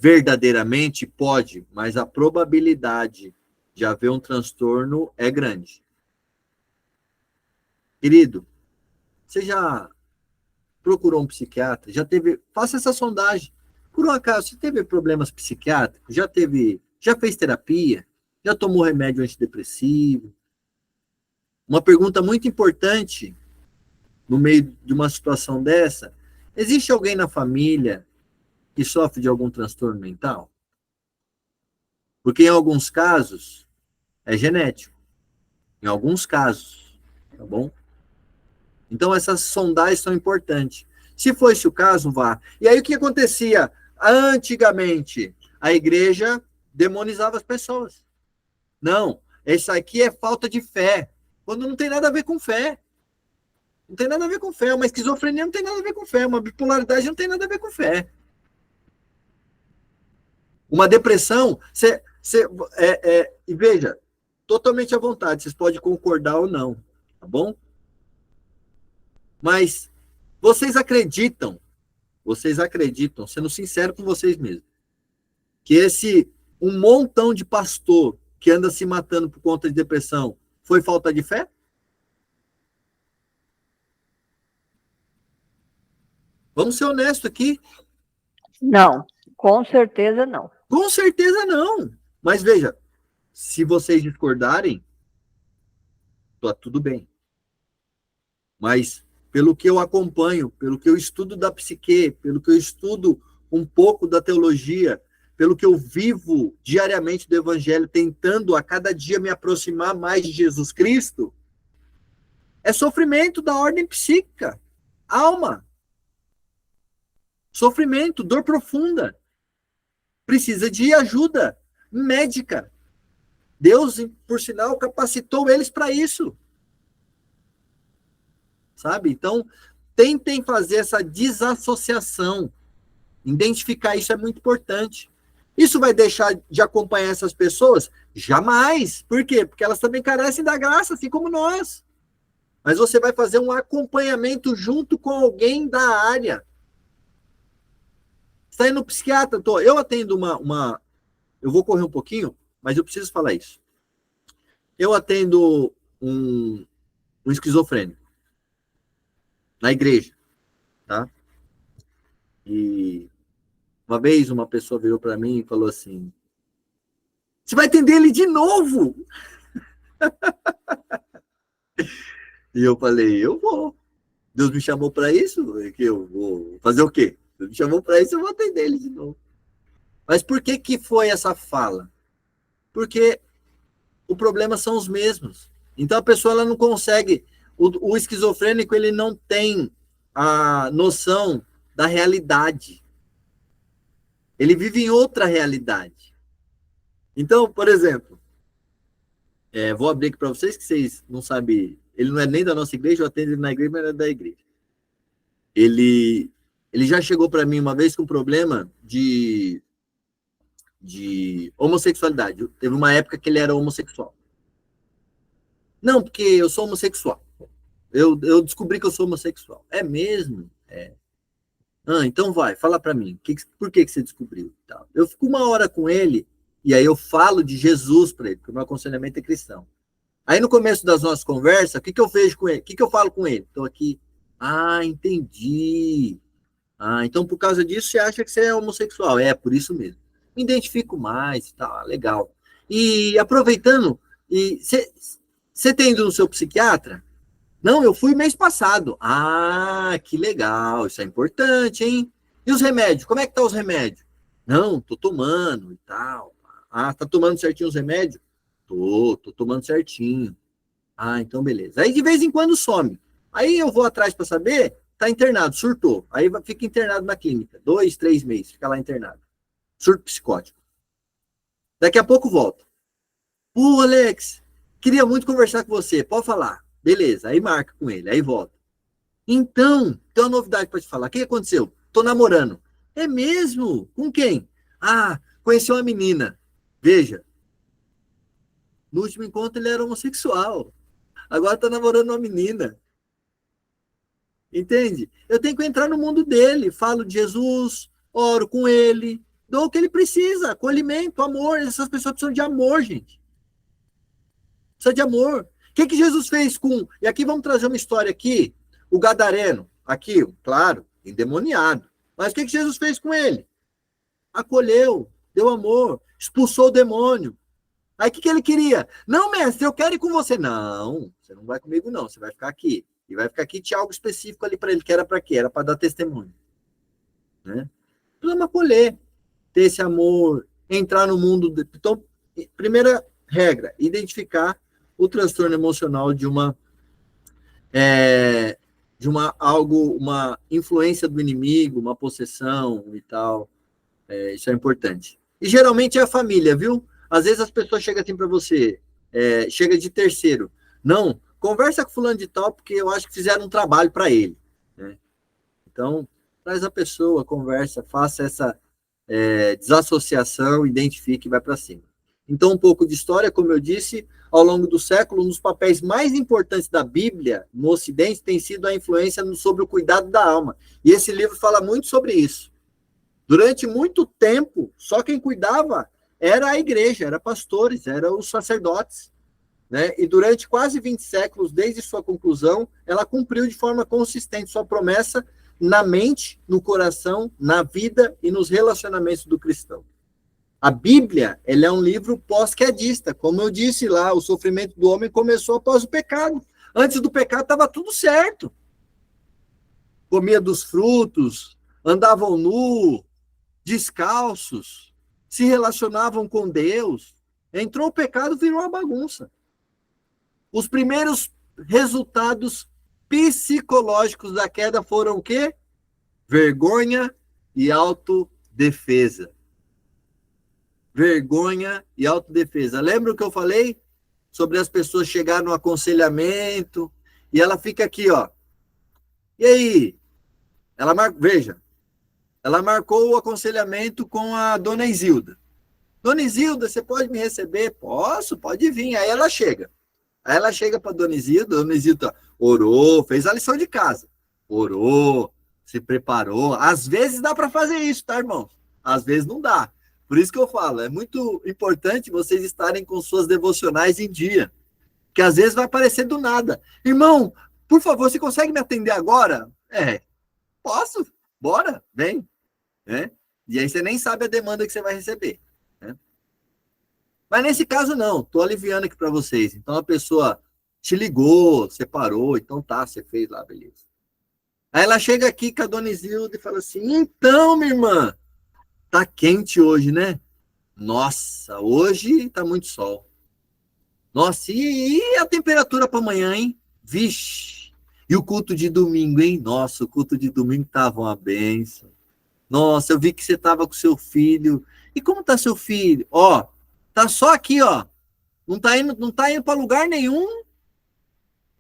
verdadeiramente, pode, mas a probabilidade de haver um transtorno é grande. Querido, você já procurou um psiquiatra? Faça essa sondagem. Por um acaso, você teve problemas psiquiátricos? Já fez terapia? Já tomou remédio antidepressivo? Uma pergunta muito importante no meio de uma situação dessa: existe alguém na família que sofre de algum transtorno mental? Porque em alguns casos é genético. Em alguns casos, tá bom? Então essas sondagens são importantes. Se fosse o caso, vá. E aí o que acontecia? Antigamente, a igreja demonizava as pessoas. Não, isso aqui é falta de fé. Quando não tem nada a ver com fé. Não tem nada a ver com fé. Uma esquizofrenia não tem nada a ver com fé. Uma bipolaridade não tem nada a ver com fé. Uma depressão, e veja, totalmente à vontade. Vocês podem concordar ou não, tá bom? Mas vocês acreditam, sendo sincero com vocês mesmos, que um montão de pastor que anda se matando por conta de depressão foi falta de fé? Vamos ser honestos aqui.
Não, com certeza não.
Com certeza não. Mas veja, se vocês discordarem, tá tudo bem. Mas pelo que eu acompanho, pelo que eu estudo da psique, pelo que eu estudo um pouco da teologia, pelo que eu vivo diariamente do evangelho, tentando a cada dia me aproximar mais de Jesus Cristo, é sofrimento da ordem psíquica, alma. Sofrimento, dor profunda. Precisa de ajuda médica. Deus, por sinal, capacitou eles para isso. Sabe? Então, tentem fazer essa desassociação. Identificar isso é muito importante. Isso vai deixar de acompanhar essas pessoas? Jamais. Por quê? Porque elas também carecem da graça, assim como nós. Mas você vai fazer um acompanhamento junto com alguém da área. Está indo no psiquiatra? Eu atendo Eu vou correr um pouquinho, mas eu preciso falar isso. Eu atendo um esquizofrênico na igreja, tá? E uma vez uma pessoa virou para mim e falou assim: você vai atender ele de novo? E eu falei: eu vou. Deus me chamou para isso, que eu vou fazer o quê? Deus me chamou para isso, eu vou atender ele de novo. Mas por que foi essa fala? Porque o problema são os mesmos. Então a pessoa ela não consegue. O esquizofrênico ele não tem a noção da realidade. Ele vive em outra realidade. Então, por exemplo, vou abrir aqui para vocês que vocês não sabem. Ele não é nem da nossa igreja, eu atendo ele na igreja, mas ele é da igreja. Ele ele já chegou para mim uma vez com um problema de homossexualidade. Teve uma época que ele era homossexual. Não, porque eu sou homossexual. Eu descobri que eu sou homossexual. É mesmo? É. Ah, então vai, fala para mim. Por que você descobriu? Eu fico uma hora com ele, e aí eu falo de Jesus para ele, porque o meu aconselhamento é cristão. Aí no começo das nossas conversas, o que eu vejo com ele? O que eu falo com ele? Estou aqui. Ah, entendi. Ah, então por causa disso você acha que você é homossexual. É, por isso mesmo. Me identifico mais, tá, legal. E aproveitando, você tem ido no seu psiquiatra? Não, eu fui mês passado. Ah, que legal, isso é importante, hein? E os remédios? Como é que tá os remédios? Não, tô tomando e tal. Ah, tá tomando certinho os remédios? Tô tomando certinho. Ah, então beleza. Aí de vez em quando some. Aí eu vou atrás para saber, tá internado, surtou. Aí fica internado na clínica, 2, 3 meses, fica lá internado. Surto psicótico. Daqui a pouco volta. Pô, Alex, queria muito conversar com você, pode falar. Beleza, aí marca com ele, aí volta. Então, tem uma novidade para te falar. O que aconteceu? Tô namorando. É mesmo? Com quem? Ah, conheci uma menina. Veja, no último encontro ele era homossexual. Agora tá namorando uma menina. Entende? Eu tenho que entrar no mundo dele. Falo de Jesus, oro com ele, dou o que ele precisa, acolhimento, amor. Essas pessoas precisam de amor, gente. Precisa de amor. O que Jesus fez com... E aqui vamos trazer uma história aqui. O gadareno, aqui, claro, endemoniado. Mas o que Jesus fez com ele? Acolheu, deu amor, expulsou o demônio. Aí o que ele queria? Não, mestre, eu quero ir com você. Não, você não vai comigo não, você vai ficar aqui. E vai ficar aqui, tinha algo específico ali para ele, que era para quê? Era para dar testemunho. Né? Precisamos acolher, ter esse amor, entrar no mundo... Então, primeira regra, identificar o transtorno emocional de uma influência do inimigo, uma possessão e tal. Isso é importante. E geralmente é a família, viu? Às vezes as pessoas chegam assim para você, chega de terceiro. Não, conversa com fulano de tal, porque eu acho que fizeram um trabalho para ele. Né? Então, traz a pessoa, conversa, faça essa desassociação, identifique e vai para cima. Então, um pouco de história, como eu disse, ao longo do século, um dos papéis mais importantes da Bíblia no Ocidente tem sido a influência sobre o cuidado da alma. E esse livro fala muito sobre isso. Durante muito tempo, só quem cuidava era a igreja, era pastores, eram os sacerdotes. Né? E durante quase 20 séculos, desde sua conclusão, ela cumpriu de forma consistente sua promessa na mente, no coração, na vida e nos relacionamentos do cristão. A Bíblia, ela é um livro pós-quedista. Como eu disse lá, o sofrimento do homem começou após o pecado. Antes do pecado estava tudo certo. Comia dos frutos, andavam nu, descalços, se relacionavam com Deus. Entrou o pecado, virou uma bagunça. Os primeiros resultados psicológicos da queda foram o quê? Vergonha e autodefesa. Vergonha e autodefesa. Lembra o que eu falei? Sobre as pessoas chegarem no aconselhamento e ela fica aqui, ó. E aí? Veja, ela marcou o aconselhamento com a dona Isilda. Dona Isilda, você pode me receber? Posso, pode vir. Aí ela chega. Aí ela chega para a dona Isilda orou, fez a lição de casa. Orou, se preparou. Às vezes dá para fazer isso, tá, irmão? Às vezes não dá. Por isso que eu falo, é muito importante vocês estarem com suas devocionais em dia. Que às vezes vai aparecer do nada. Irmão, por favor, você consegue me atender agora? Posso? Bora, vem. E aí você nem sabe a demanda que você vai receber. Né? Mas nesse caso não, estou aliviando aqui para vocês. Então a pessoa te ligou, você parou, então tá, você fez lá, beleza. Aí ela chega aqui com a dona Isilda e fala assim, então, minha irmã, tá quente hoje, né? Nossa, hoje tá muito sol. Nossa, e a temperatura para amanhã, hein? Vixe. E o culto de domingo, hein? Nossa, o culto de domingo tava uma bênção. Nossa, eu vi que você tava com seu filho. E como tá seu filho? Ó, tá só aqui, ó. Não tá indo para lugar nenhum.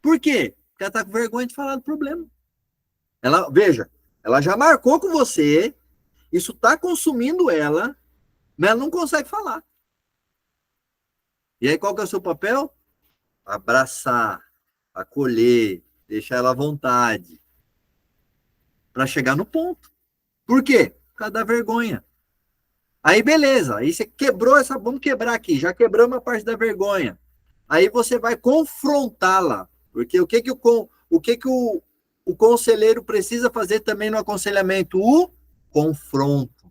Por quê? Porque ela tá com vergonha de falar do problema. Veja, Ela já marcou com você, isso está consumindo ela, mas ela não consegue falar. E aí qual que é o seu papel? Abraçar, acolher, deixar ela à vontade, para chegar no ponto. Por quê? Por causa da vergonha. Aí beleza, aí você quebrou essa, vamos quebrar aqui, já quebramos a parte da vergonha. Aí você vai confrontá-la, porque o que o conselheiro precisa fazer também no aconselhamento? O confronto.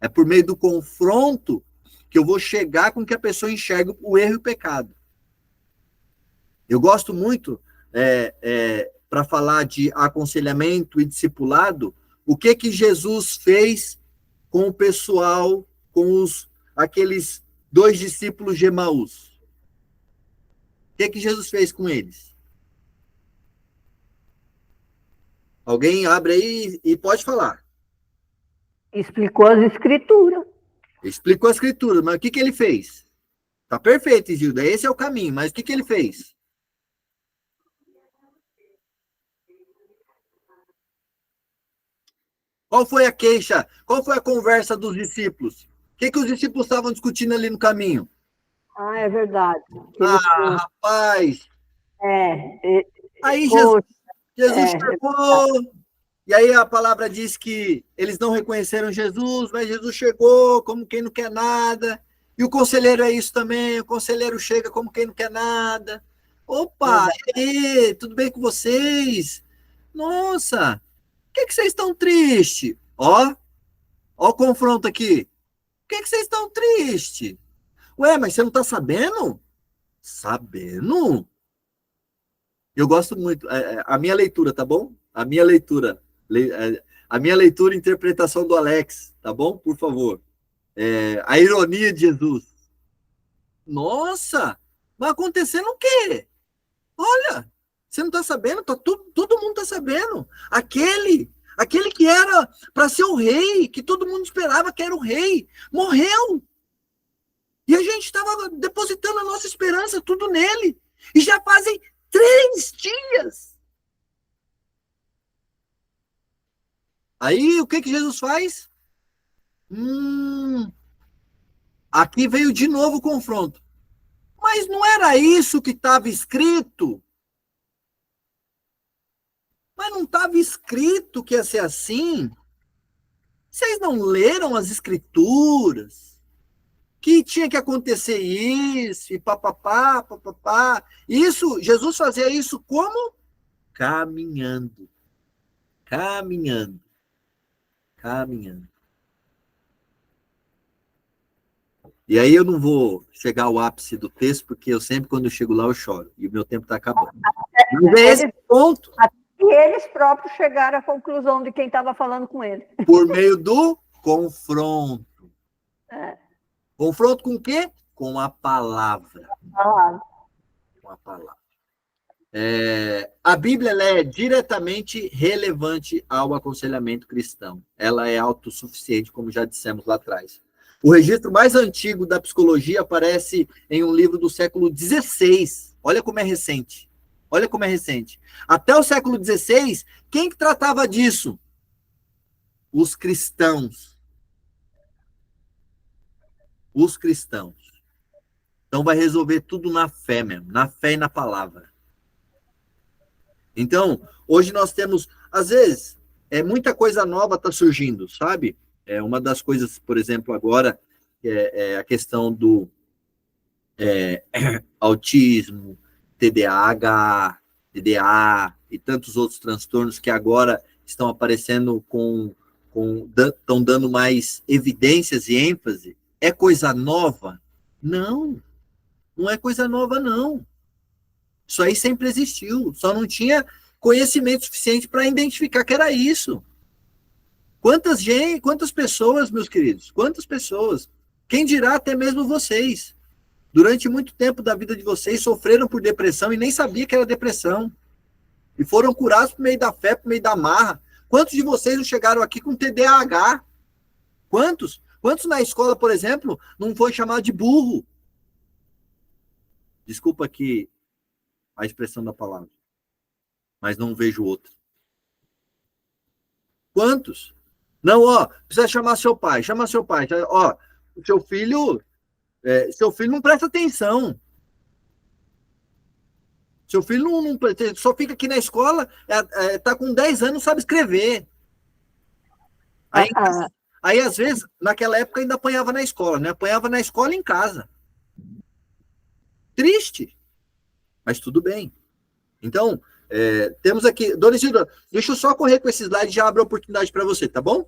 É por meio do confronto que eu vou chegar com que a pessoa enxergue o erro e o pecado. Eu gosto muito, para falar de aconselhamento e discipulado, o que Jesus fez com o pessoal, com aqueles 2 discípulos de Emaús. O que Jesus fez com eles? Alguém abre aí e pode falar.
Explicou as escrituras.
Explicou a escritura, mas o que ele fez? Tá perfeito, Isilda, esse é o caminho, mas o que ele fez? Qual foi a queixa? Qual foi a conversa dos discípulos? O que os discípulos estavam discutindo ali no caminho?
Ah, é verdade.
Rapaz! Aí
Poxa,
Jesus chegou, e aí a palavra diz que eles não reconheceram Jesus, mas Jesus chegou como quem não quer nada. E o conselheiro é isso também, o conselheiro chega como quem não quer nada. Opa, e aí, tudo bem com vocês? Nossa, por que vocês estão tristes? Ó o confronto aqui. Por que vocês estão tristes? Ué, mas você não está sabendo? Sabendo? Eu gosto muito. A minha leitura, tá bom? A minha leitura e interpretação do Alex, tá bom? Por favor. A ironia de Jesus. Nossa, vai acontecendo o quê? Olha, você não está sabendo? Todo mundo está sabendo. Aquele que era para ser o rei, que todo mundo esperava que era o rei, morreu. E a gente estava depositando a nossa esperança tudo nele. E já fazem 3 dias. Aí, o que Jesus faz? Aqui veio de novo o confronto. Mas não era isso que estava escrito? Mas não estava escrito que ia ser assim? Vocês não leram as escrituras? Que tinha que acontecer isso, e papapá, papapá. Isso, Jesus fazia isso como? Caminhando. Caminhando. Caminhando. E aí eu não vou chegar ao ápice do texto, porque eu sempre, quando eu chego lá, eu choro. E o meu tempo está acabando. Mas é esse ponto.
E eles próprios chegaram à conclusão de quem estava falando com ele.
Por meio do confronto. Confronto com o quê? Com a palavra. Com a palavra. A Bíblia ela é diretamente relevante ao aconselhamento cristão. Ela é autossuficiente, como já dissemos lá atrás. O registro mais antigo da psicologia aparece em um livro do século XVI. Olha como é recente. Olha como é recente. Até o século XVI, quem que tratava disso? Os cristãos. Os cristãos. Então vai resolver tudo na fé mesmo, na fé e na palavra. Então, hoje nós temos, às vezes, muita coisa nova está surgindo, sabe? Uma das coisas, por exemplo, agora, é a questão do autismo, TDAH, TDA e tantos outros transtornos que agora estão aparecendo estão dando mais evidências e ênfase. É coisa nova? Não, não é coisa nova, não. Isso aí sempre existiu, só não tinha conhecimento suficiente para identificar que era isso. Quantas pessoas, meus queridos, quantas pessoas, quem dirá até mesmo vocês, durante muito tempo da vida de vocês, sofreram por depressão e nem sabia que era depressão, e foram curados por meio da fé, por meio da marra. Quantos de vocês não chegaram aqui com TDAH? Quantos? Quantos na escola, por exemplo, não foi chamado de burro? Desculpa aqui a expressão da palavra, mas não vejo outra. Quantos? Não, ó, precisa chamar seu pai. Chama seu pai. Ó, seu filho não presta atenção. Seu filho não só fica aqui na escola, tá com 10 anos, não sabe escrever. Aí, às vezes, naquela época ainda apanhava na escola, né? Apanhava na escola e em casa. Triste. Mas tudo bem. Então, temos aqui... Dona Isidora, deixa eu só correr com esse slide e já abro a oportunidade para você, tá bom?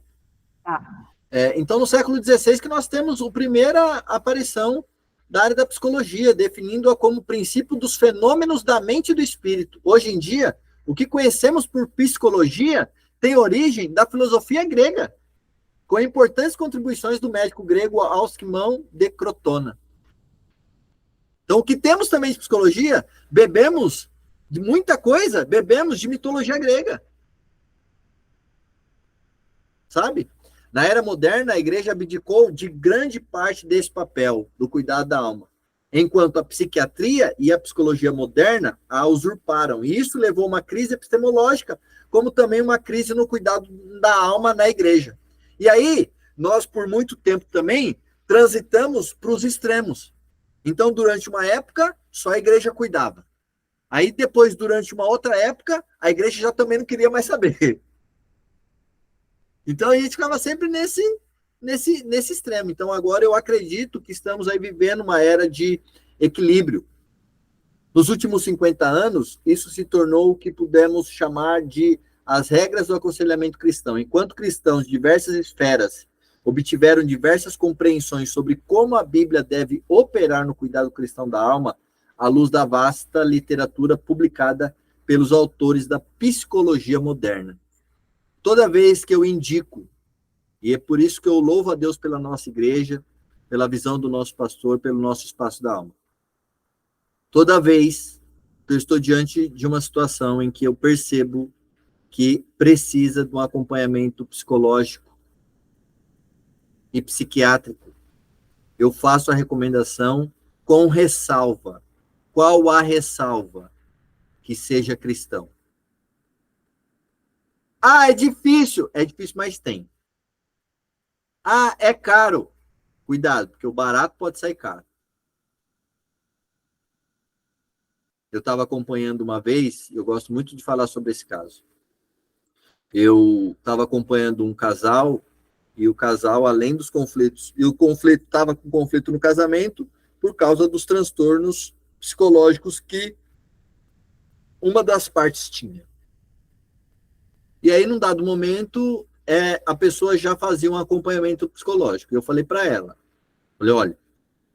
Tá.
Então, no século XVI que nós temos a primeira aparição da área da psicologia, definindo-a como princípio dos fenômenos da mente e do espírito. Hoje em dia, o que conhecemos por psicologia tem origem da filosofia grega, com importantes contribuições do médico grego Alcimão de Crotona. Então, o que temos também de psicologia, bebemos de muita coisa, bebemos de mitologia grega. Sabe? Na era moderna, a igreja abdicou de grande parte desse papel do cuidado da alma, enquanto a psiquiatria e a psicologia moderna a usurparam. E isso levou a uma crise epistemológica, como também uma crise no cuidado da alma na igreja. E aí, nós, por muito tempo também, transitamos para os extremos. Então, durante uma época, só a igreja cuidava. Aí, depois, durante uma outra época, a igreja já também não queria mais saber. Então, a gente ficava sempre nesse extremo. Então, agora eu acredito que estamos aí vivendo uma era de equilíbrio. Nos últimos 50 anos, isso se tornou o que pudemos chamar de as regras do aconselhamento cristão. Enquanto cristãos de diversas esferas obtiveram diversas compreensões sobre como a Bíblia deve operar no cuidado cristão da alma, à luz da vasta literatura publicada pelos autores da psicologia moderna. Toda vez que eu indico, e é por isso que eu louvo a Deus pela nossa igreja, pela visão do nosso pastor, pelo nosso espaço da alma. Toda vez que eu estou diante de uma situação em que eu percebo que precisa de um acompanhamento psicológico e psiquiátrico, eu faço a recomendação com ressalva. Qual a ressalva? Que seja cristão. Ah, é difícil. É difícil, mas tem. Ah, é caro. Cuidado, porque o barato pode sair caro. Eu estava acompanhando uma vez, eu gosto muito de falar sobre esse caso. Eu estava acompanhando um casal, e o casal, além dos conflitos, e o conflito estava com conflito no casamento por causa dos transtornos psicológicos que uma das partes tinha. E aí, num dado momento, a pessoa já fazia um acompanhamento psicológico. Eu falei para ela, olha,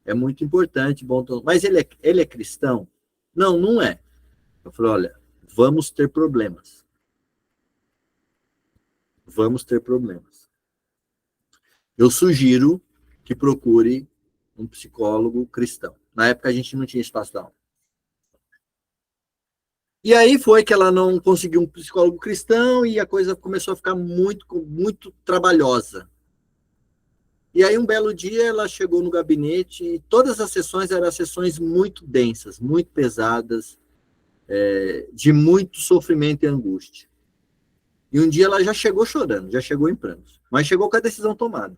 é muito importante, bom, mas ele é cristão? Não, não é. Eu falei, olha, vamos ter problemas. Vamos ter problemas. Eu sugiro que procure um psicólogo cristão. Na época, a gente não tinha espaço da alma. E aí foi que ela não conseguiu um psicólogo cristão e a coisa começou a ficar muito, muito trabalhosa. E aí, um belo dia, ela chegou no gabinete e todas as sessões eram sessões muito densas, muito pesadas, de muito sofrimento e angústia. E um dia ela já chegou chorando, já chegou em prantos, mas chegou com a decisão tomada.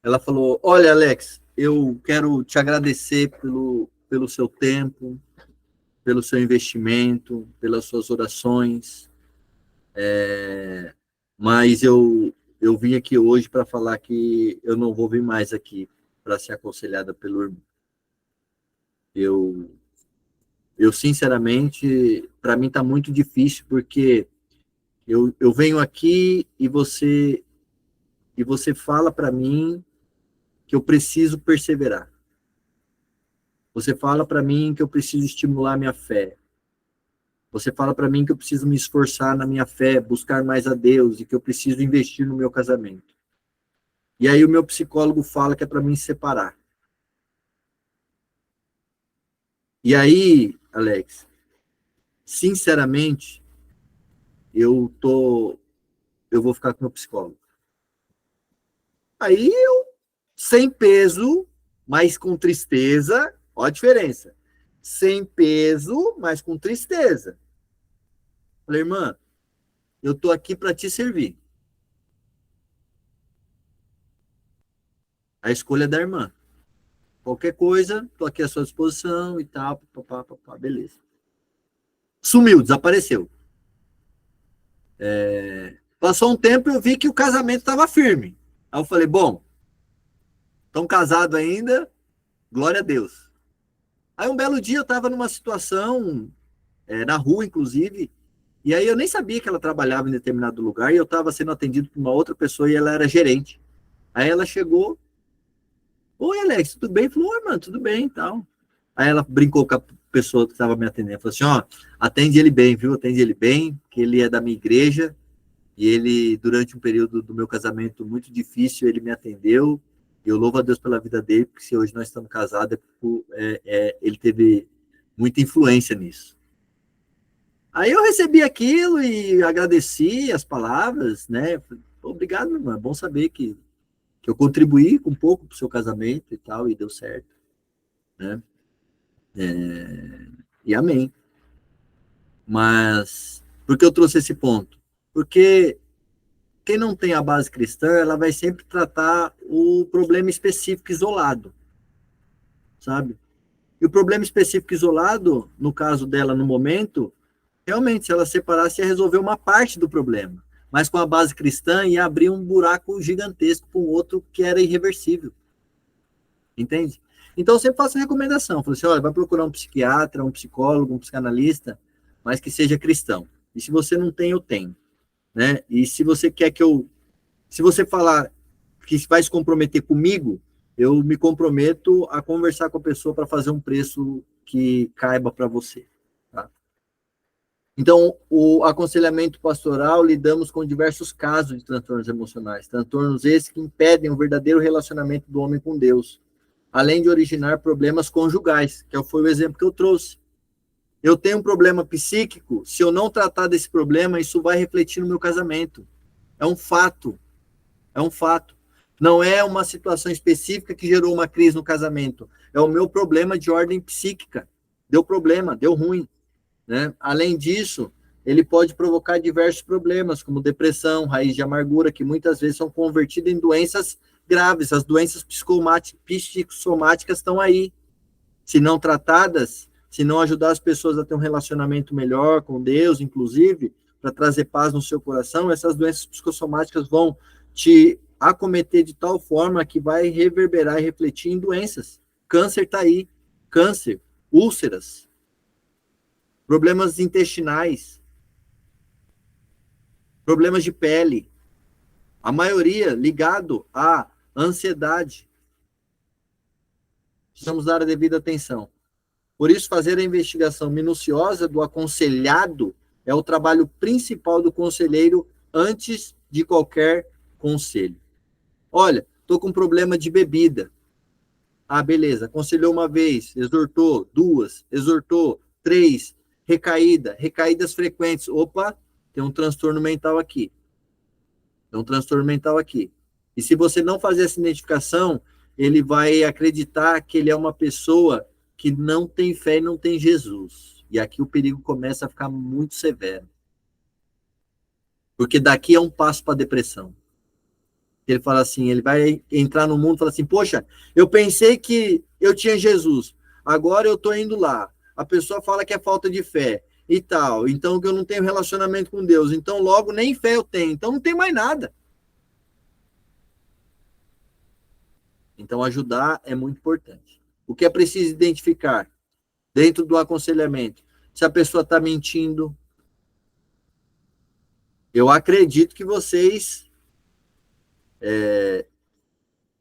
Ela falou, olha, Alex, eu quero te agradecer pelo seu tempo, pelo seu investimento, pelas suas orações, mas eu vim aqui hoje para falar que eu não vou vir mais aqui para ser aconselhada pelo irmão. Eu sinceramente, para mim está muito difícil, porque eu venho aqui e você fala para mim que eu preciso perseverar. Você fala para mim que eu preciso estimular minha fé. Você fala para mim que eu preciso me esforçar na minha fé, buscar mais a Deus e que eu preciso investir no meu casamento. E aí o meu psicólogo fala que é para mim separar. E aí, Alex, sinceramente, eu vou ficar com meu psicólogo. Aí eu, sem peso, mas com tristeza, olha a diferença. Sem peso, mas com tristeza. Falei, irmã, eu estou aqui para te servir. A escolha é da irmã. Qualquer coisa, estou aqui à sua disposição e tal, papá, beleza. Sumiu, desapareceu. Passou um tempo e eu vi que o casamento estava firme. Aí eu falei, bom, estão casados ainda, glória a Deus. Aí um belo dia eu estava numa situação, na rua inclusive, e aí eu nem sabia que ela trabalhava em determinado lugar, e eu estava sendo atendido por uma outra pessoa e ela era gerente. Aí ela chegou, oi Alex, tudo bem? Falou, oi mano, tudo bem e tal. Aí ela brincou com a pessoa que estava me atendendo, falou assim, ó, atende ele bem, viu? Atende ele bem, que ele é da minha igreja, e ele, durante um período do meu casamento muito difícil, ele me atendeu, e eu louvo a Deus pela vida dele, porque se hoje nós estamos casados, ele teve muita influência nisso. Aí eu recebi aquilo e agradeci as palavras, né? Obrigado, meu irmão, é bom saber que eu contribuí com um pouco para o seu casamento e tal, e deu certo, né? E amém. Mas, por que eu trouxe esse ponto? Porque quem não tem a base cristã, ela vai sempre tratar o problema específico isolado, sabe? E o problema específico isolado, no caso dela no momento, realmente, se ela separasse, ia resolver uma parte do problema. Mas com a base cristã, ia abrir um buraco gigantesco para um outro que era irreversível. Entende? Então, eu sempre faço recomendação. Falo assim, olha, vai procurar um psiquiatra, um psicólogo, um psicanalista, mas que seja cristão. E se você não tem, eu tenho. Né? E se você quer que eu... Se você falar que vai se comprometer comigo, eu me comprometo a conversar com a pessoa para fazer um preço que caiba para você. Tá? Então, o aconselhamento pastoral, lidamos com diversos casos de transtornos emocionais. Transtornos esses que impedem o verdadeiro relacionamento do homem com Deus, além de originar problemas conjugais, que foi o exemplo que eu trouxe. Eu tenho um problema psíquico, se eu não tratar desse problema, isso vai refletir no meu casamento. É um fato. É um fato. Não é uma situação específica que gerou uma crise no casamento. É o meu problema de ordem psíquica. Deu problema, deu ruim. Né? Além disso, ele pode provocar diversos problemas, como depressão, raiz de amargura, que muitas vezes são convertidas em doenças graves. As doenças psicossomáticas estão aí. Se não tratadas, se não ajudar as pessoas a ter um relacionamento melhor com Deus, inclusive, para trazer paz no seu coração, essas doenças psicossomáticas vão te acometer de tal forma que vai reverberar e refletir em doenças. Câncer está aí. Câncer, úlceras, problemas intestinais, problemas de pele, a maioria ligado à ansiedade. Precisamos dar a devida atenção. Por isso, fazer a investigação minuciosa do aconselhado é o trabalho principal do conselheiro antes de qualquer conselho. Olha, estou com problema de bebida. Ah, beleza, aconselhou uma vez, exortou, 2, exortou, 3, recaídas frequentes. Opa, tem um transtorno mental aqui. Tem um transtorno mental aqui. E se você não fazer essa identificação, ele vai acreditar que ele é uma pessoa que não tem fé e não tem Jesus. E aqui o perigo começa a ficar muito severo. Porque daqui é um passo para a depressão. Ele fala assim, ele vai entrar no mundo e fala assim, poxa, eu pensei que eu tinha Jesus, agora eu estou indo lá. A pessoa fala que é falta de fé e tal, então que eu não tenho relacionamento com Deus, então logo nem fé eu tenho, então não tem mais nada. Então ajudar é muito importante. O que é preciso identificar dentro do aconselhamento? Se a pessoa está mentindo. Eu acredito que vocês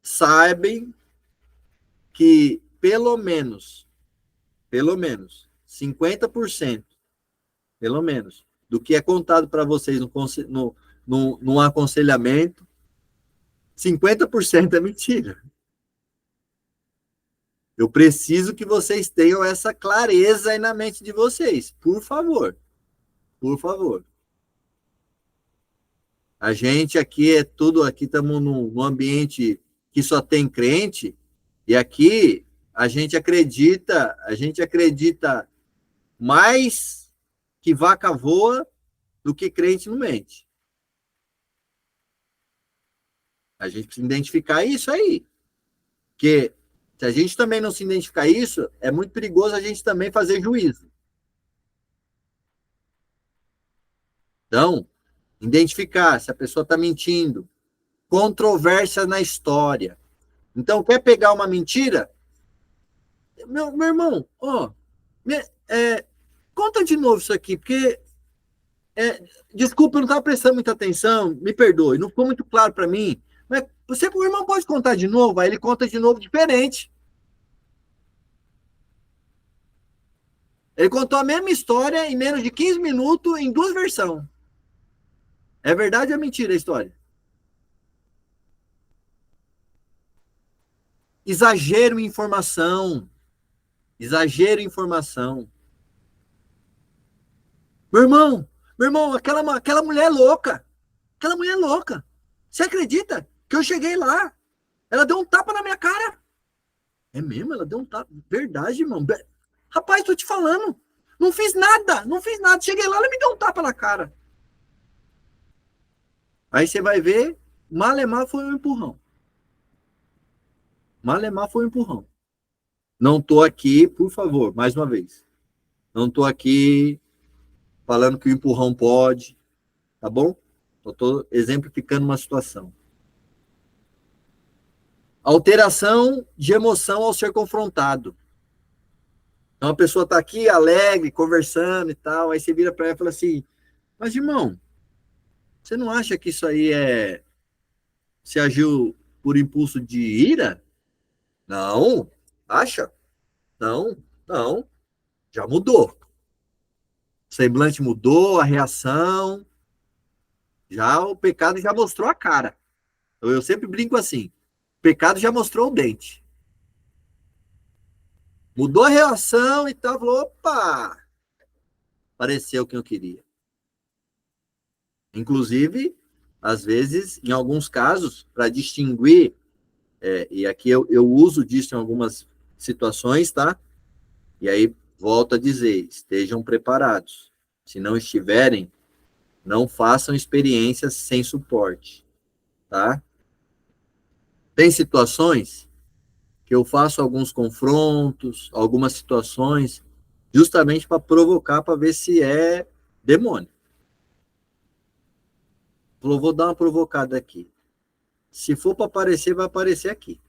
sabem que pelo menos 50%, pelo menos, do que é contado para vocês no aconselhamento, 50% é mentira. Eu preciso que vocês tenham essa clareza aí na mente de vocês. Por favor. Por favor. A gente aqui aqui estamos num ambiente que só tem crente, e aqui a gente acredita mais que vaca voa do que crente não mente. A gente precisa identificar isso aí. Porque se a gente também não se identificar isso, é muito perigoso a gente também fazer juízo. Então, identificar se a pessoa está mentindo. Controvérsia na história. Então, quer pegar uma mentira? Meu irmão, conta de novo isso aqui, porque desculpa, eu não estava prestando muita atenção, me perdoe, não ficou muito claro para mim. Mas o irmão pode contar de novo? Aí ele conta de novo diferente. Ele contou a mesma história em menos de 15 minutos, em 2 versões. É verdade ou é mentira a história? Exagero em informação. Exagero em informação. Meu irmão, aquela mulher é louca. Aquela mulher é louca. Você acredita que eu cheguei lá? Ela deu um tapa na minha cara. É mesmo? Ela deu um tapa. Verdade, irmão. Rapaz, tô te falando. Não fiz nada. Cheguei lá, ela me deu um tapa na cara. Aí você vai ver, malemar foi um empurrão. Malemar foi um empurrão. Não tô aqui, por favor, mais uma vez. Não tô aqui falando que o empurrão pode, tá bom? Eu tô exemplificando uma situação. Alteração de emoção ao ser confrontado. Então a pessoa tá aqui alegre, conversando e tal, aí você vira para ela e fala assim: mas irmão, você não acha que isso aí se agiu por impulso de ira? Não. Acha? Não. Já mudou. O semblante mudou, a reação. Já o pecado já mostrou a cara. Eu sempre brinco assim: o pecado já mostrou o dente. Mudou a reação e tal, falou: opa! Pareceu o que eu queria. Inclusive, às vezes, em alguns casos, para distinguir, e aqui eu uso disso em algumas situações, tá? E aí, volto a dizer, estejam preparados. Se não estiverem, não façam experiências sem suporte, tá? Tem situações que eu faço alguns confrontos, algumas situações, justamente para provocar, para ver se é demônio. Vou dar uma provocada aqui. Se for para aparecer, vai aparecer aqui.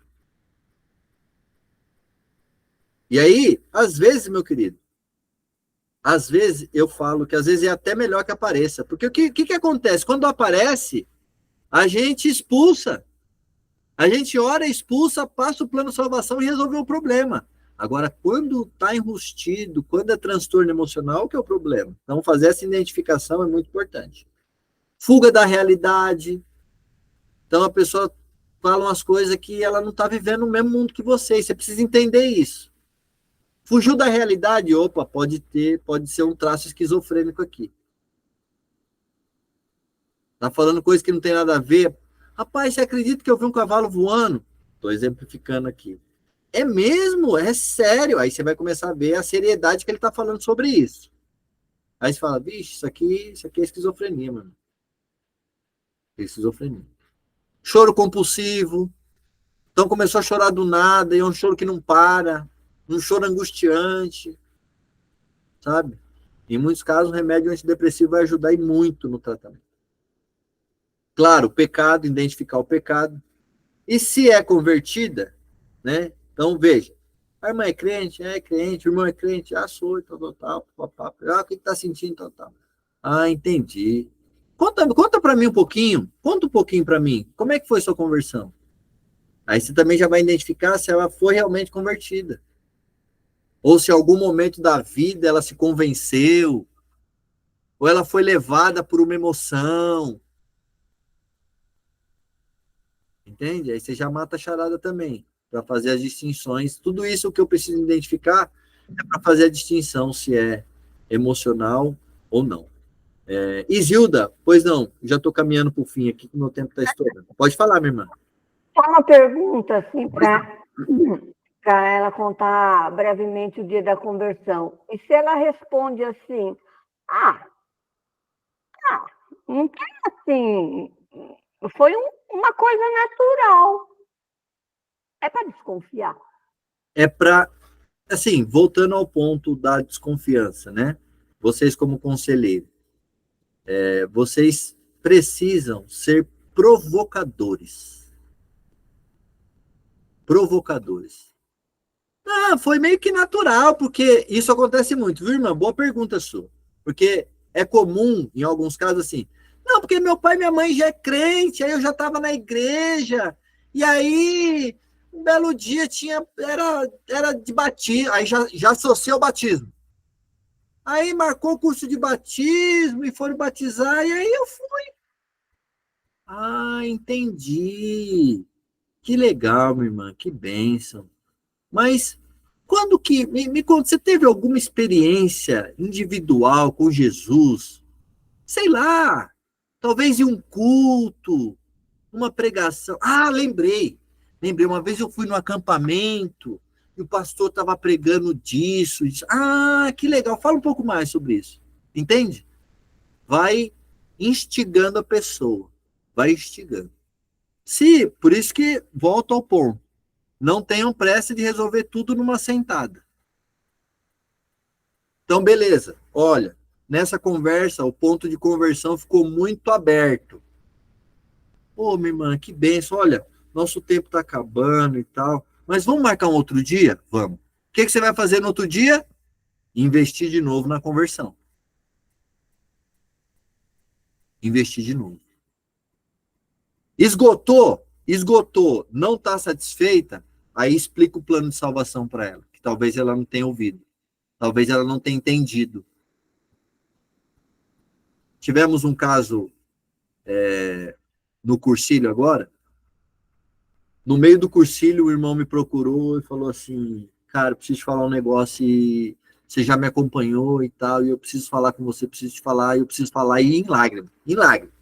E aí, às vezes, meu querido, às vezes eu falo que às vezes é até melhor que apareça. Porque o que acontece? Quando aparece, a gente expulsa. A gente ora, expulsa, passa o plano de salvação e resolveu o problema. Agora, quando está enrustido, quando é transtorno emocional, que é o problema. Então, fazer essa identificação é muito importante. Fuga da realidade. Então, a pessoa fala umas coisas que ela não está vivendo no mesmo mundo que você. E você precisa entender isso. Fugiu da realidade, opa, pode ser um traço esquizofrênico aqui. Tá falando coisa que não tem nada a ver. Rapaz, você acredita que eu vi um cavalo voando? Estou exemplificando aqui. É mesmo? É sério? Aí você vai começar a ver a seriedade que ele está falando sobre isso. Aí você fala, bicho, isso aqui é esquizofrenia, mano. É esquizofrenia. Choro compulsivo. Então começou a chorar do nada, e é um choro que não para, um choro angustiante, sabe? Em muitos casos, o remédio antidepressivo vai ajudar e muito no tratamento. Claro, o pecado, identificar o pecado. E se é convertida, né? Então, veja, a irmã é crente, o irmão é crente, sou, tal. O que está sentindo, tal. Entendi. Conta para mim um pouquinho, conta um pouquinho para mim, como é que foi sua conversão? Aí você também já vai identificar se ela foi realmente convertida. Ou se em algum momento da vida ela se convenceu, ou ela foi levada por uma emoção. Entende? Aí você já mata a charada também, para fazer as distinções. Tudo isso que eu preciso identificar é para fazer a distinção se é emocional ou não. Isilda, pois não, já estou caminhando para o fim aqui, que o meu tempo está estourando. Pode falar, minha irmã.
Só uma pergunta, assim, para ela contar brevemente o dia da conversão. E se ela responde assim, Não tem assim. Foi uma coisa natural. É para desconfiar.
É para, assim, voltando ao ponto da desconfiança, né? Vocês como conselheiro, vocês precisam ser provocadores. Provocadores. Ah, foi meio que natural, porque isso acontece muito, viu, irmã? Boa pergunta sua. Porque é comum, em alguns casos, assim, não, porque meu pai e minha mãe já é crente, aí eu já estava na igreja, e aí, um belo dia era de batismo, aí já associou o batismo. Aí marcou o curso de batismo e foram batizar, e aí eu fui. Ah, entendi. Que legal, minha irmã, que bênção. Mas quando que, me conta, você teve alguma experiência individual com Jesus? Sei lá, talvez em um culto, uma pregação. Ah, lembrei. Lembrei, uma vez eu fui no acampamento e o pastor estava pregando disso. Ah, que legal. Fala um pouco mais sobre isso. Entende? Vai instigando a pessoa. Vai instigando. Por isso que, volto ao ponto, não tenham pressa de resolver tudo numa sentada. Então, beleza. Olha, nessa conversa, o ponto de conversão ficou muito aberto. Pô, minha irmã, que benção. Olha, nosso tempo está acabando e tal. Mas vamos marcar um outro dia? Vamos. O que você vai fazer no outro dia? Investir de novo na conversão. Investir de novo. Esgotou? Esgotou. Não está satisfeita? Aí explica o plano de salvação para ela, que talvez ela não tenha ouvido. Talvez ela não tenha entendido. Tivemos um caso no cursilho agora. No meio do cursilho, o irmão me procurou e falou assim, cara, eu preciso te falar um negócio e você já me acompanhou e tal, e eu preciso falar com você, preciso te falar, e eu preciso falar, e em lágrimas, em lágrimas.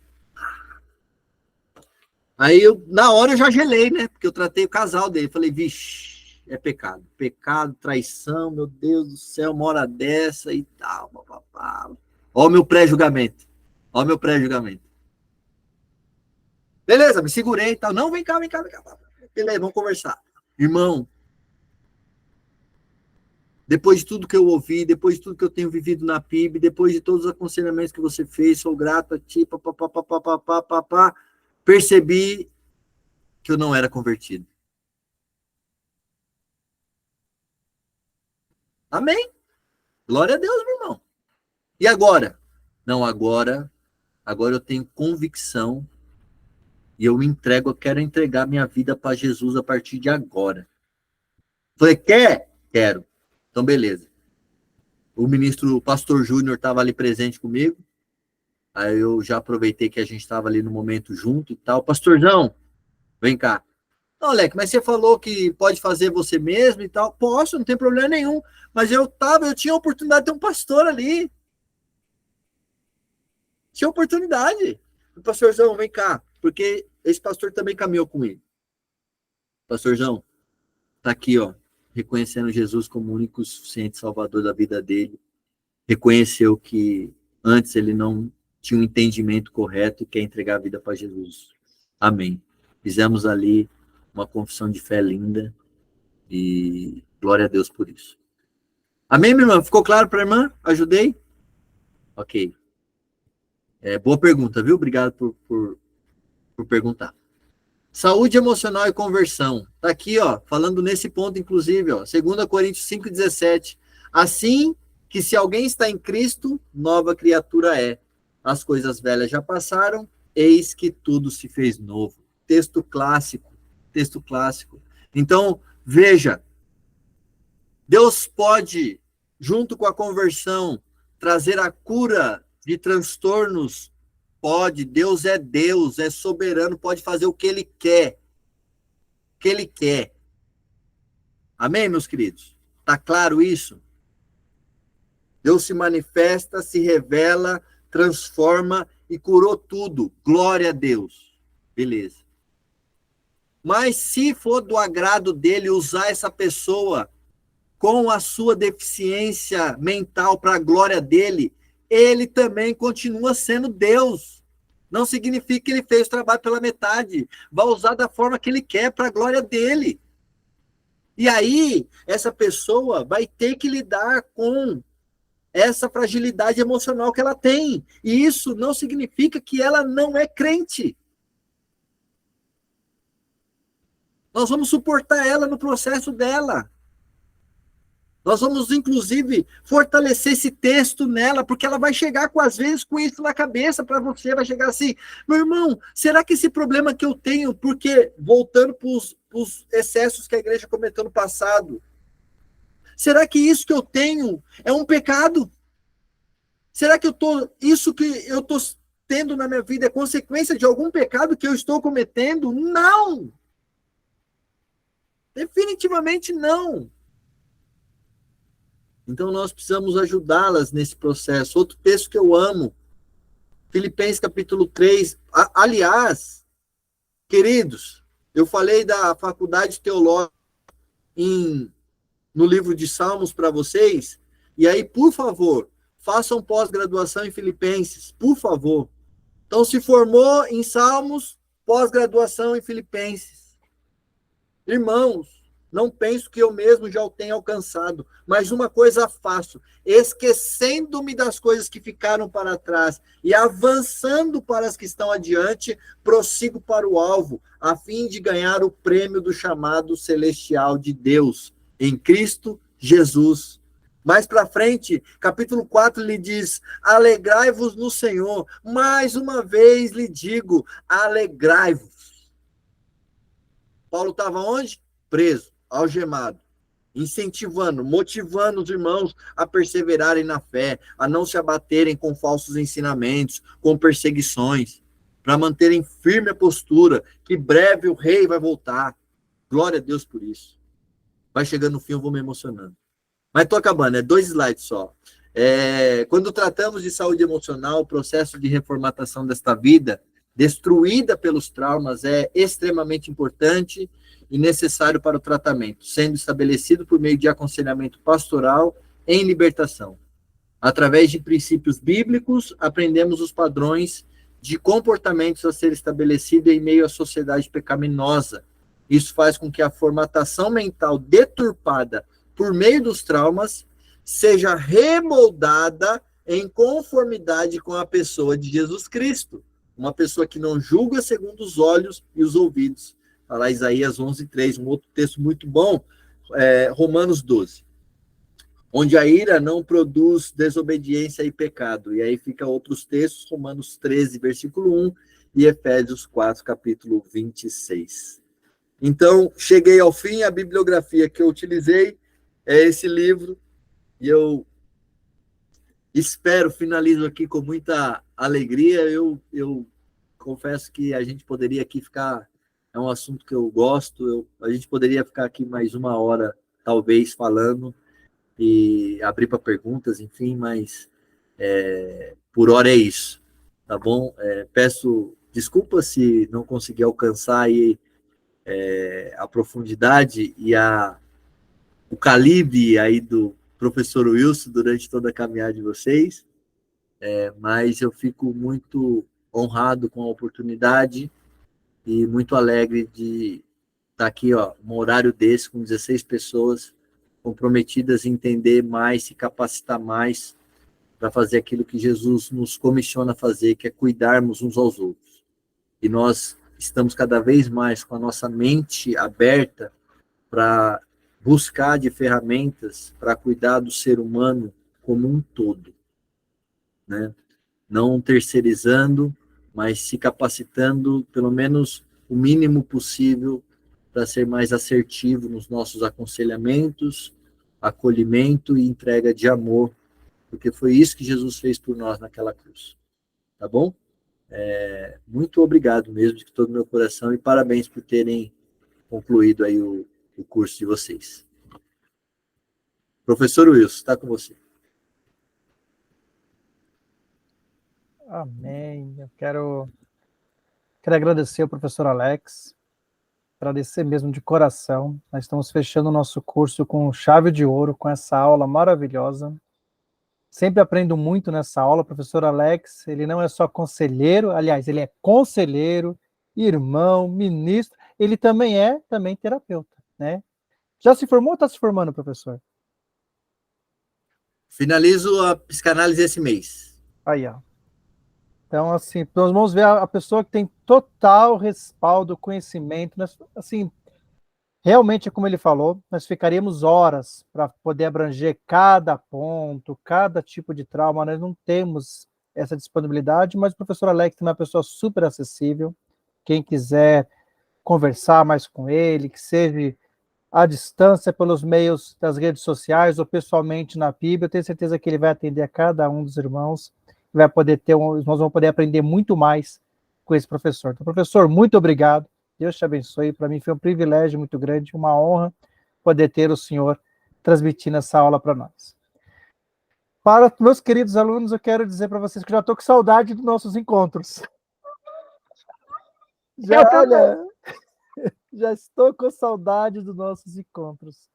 Aí, na hora, eu já gelei, né? Porque eu tratei o casal dele. Falei, vixe, é pecado. Pecado, traição, meu Deus do céu, uma hora dessa e tal, papapá. Ó o meu pré-julgamento. Ó o meu pré-julgamento. Beleza, me segurei e tal. Não, vem cá, vem cá, vem cá. Beleza, vamos conversar. Irmão, depois de tudo que eu ouvi, depois de tudo que eu tenho vivido na PIB, depois de todos os aconselhamentos que você fez, sou grato a ti, papapá, percebi que eu não era convertido. Amém? Glória a Deus, meu irmão. E agora? Não, agora eu tenho convicção e eu me entrego, eu quero entregar minha vida para Jesus a partir de agora. Falei, quer? Quero. Então, beleza. O pastor Júnior estava ali presente comigo. Aí eu já aproveitei que a gente estava ali no momento junto e tal. Pastorzão, vem cá. Não, Leque, mas você falou que pode fazer você mesmo e tal. Posso, não tem problema nenhum. Mas eu tinha a oportunidade de ter um pastor ali. Tinha oportunidade. O pastorzão, vem cá. Porque esse pastor também caminhou com ele. Pastorzão, tá aqui, ó. Reconhecendo Jesus como o único e suficiente salvador da vida dele. Reconheceu que antes ele não tinha um entendimento correto e quer entregar a vida para Jesus. Amém. Fizemos ali uma confissão de fé linda e glória a Deus por isso. Amém, minha irmã? Ficou claro para a irmã? Ajudei? Ok. Boa pergunta, viu? Obrigado por perguntar. Saúde emocional e conversão. Tá aqui, ó, falando nesse ponto, inclusive, ó, 2 Coríntios 5,17. Assim que se alguém está em Cristo, nova criatura é. As coisas velhas já passaram, eis que tudo se fez novo. Texto clássico. Então, veja, Deus pode, junto com a conversão, trazer a cura de transtornos. Pode, Deus, é soberano, pode fazer o que Ele quer. O que Ele quer. Amém, meus queridos? Tá claro isso? Deus se manifesta, se revela, transforma e curou tudo. Glória a Deus. Beleza. Mas se for do agrado dele usar essa pessoa com a sua deficiência mental para a glória dele, ele também continua sendo Deus. Não significa que ele fez o trabalho pela metade. Vai usar da forma que ele quer, para a glória dele. E aí, essa pessoa vai ter que lidar com essa fragilidade emocional que ela tem. E isso não significa que ela não é crente. Nós vamos suportar ela no processo dela. Nós vamos, inclusive, fortalecer esse texto nela, porque ela vai chegar, às vezes, com isso na cabeça para você, vai chegar assim, meu irmão, será que esse problema que eu tenho, porque, voltando para os excessos que a igreja cometeu no passado, será que isso que eu tenho é um pecado? Será que isso que eu estou tendo na minha vida é consequência de algum pecado que eu estou cometendo? Não! Definitivamente não. Então, nós precisamos ajudá-las nesse processo. Outro texto que eu amo, Filipenses capítulo 3. Aliás, queridos, eu falei da faculdade teológica no livro de Salmos para vocês, e aí, por favor, façam pós-graduação em Filipenses, por favor. Então, se formou em Salmos, pós-graduação em Filipenses. Irmãos, não penso que eu mesmo já o tenha alcançado, mas uma coisa faço, esquecendo-me das coisas que ficaram para trás e avançando para as que estão adiante, prossigo para o alvo, a fim de ganhar o prêmio do chamado celestial de Deus, em Cristo Jesus. Mais para frente, capítulo 4, lhe diz, alegrai-vos no Senhor. Mais uma vez lhe digo, alegrai-vos. Paulo estava onde? Preso, algemado, incentivando, motivando os irmãos a perseverarem na fé, a não se abaterem com falsos ensinamentos, com perseguições, para manterem firme a postura, que breve o rei vai voltar. Glória a Deus por isso. Vai chegando no fim, eu vou me emocionando. Mas estou acabando, 2 slides só. Quando tratamos de saúde emocional, o processo de reformatação desta vida, destruída pelos traumas, é extremamente importante e necessário para o tratamento, sendo estabelecido por meio de aconselhamento pastoral em libertação. Através de princípios bíblicos, aprendemos os padrões de comportamentos a ser estabelecidos em meio à sociedade pecaminosa. Isso faz com que a formatação mental deturpada por meio dos traumas, seja remoldada em conformidade com a pessoa de Jesus Cristo. Uma pessoa que não julga segundo os olhos e os ouvidos. Está lá Isaías 11:3, um outro texto muito bom, Romanos 12. Onde a ira não produz desobediência e pecado. E aí fica outros textos, Romanos 13, versículo 1, e Efésios 4, capítulo 26. Então, cheguei ao fim, a bibliografia que eu utilizei é esse livro, e eu finalizo aqui com muita alegria. Eu confesso que a gente poderia aqui ficar, é um assunto que eu gosto, a gente poderia ficar aqui mais 1 hora, talvez, falando, e abrir para perguntas, enfim, mas por hora é isso, tá bom? Peço desculpa se não consegui alcançar aí, a profundidade e o calibre aí do professor Wilson durante toda a caminhada de vocês, mas eu fico muito honrado com a oportunidade e muito alegre de estar aqui, um horário desse, com 16 pessoas comprometidas em entender mais, se capacitar mais para fazer aquilo que Jesus nos comissiona a fazer, que é cuidarmos uns aos outros. E nós estamos cada vez mais com a nossa mente aberta para buscar de ferramentas para cuidar do ser humano como um todo, né? Não terceirizando, mas se capacitando, pelo menos o mínimo possível, para ser mais assertivo nos nossos aconselhamentos, acolhimento e entrega de amor, porque foi isso que Jesus fez por nós naquela cruz. Tá bom? Muito obrigado mesmo, de todo o meu coração, e parabéns por terem concluído aí o curso de vocês. Professor Wilson, está com você.
Amém. Eu quero agradecer ao professor Alex, agradecer mesmo de coração. Nós estamos fechando o nosso curso com chave de ouro, com essa aula maravilhosa. Sempre aprendo muito nessa aula. O professor Alex, ele não é só conselheiro, aliás, ele é conselheiro, irmão, ministro, ele também é terapeuta, né? Já se formou ou está se formando, professor?
Finalizo a psicanálise esse mês.
Aí, ó. Então, assim, nós vamos ver a pessoa que tem total respaldo, conhecimento, assim, realmente, como ele falou, nós ficaríamos horas para poder abranger cada ponto, cada tipo de trauma. Nós não temos essa disponibilidade, mas o professor Alex é uma pessoa super acessível. Quem quiser conversar mais com ele, que seja à distância pelos meios das redes sociais ou pessoalmente na PIB, eu tenho certeza que ele vai atender a cada um dos irmãos, vai poder os irmãos vão poder aprender muito mais com esse professor. Então, professor, muito obrigado. Deus te abençoe. Para mim foi um privilégio muito grande, uma honra poder ter o senhor transmitindo essa aula para nós. Para meus queridos alunos, eu quero dizer para vocês que já estou com saudade dos nossos encontros. Já estou com saudade dos nossos encontros.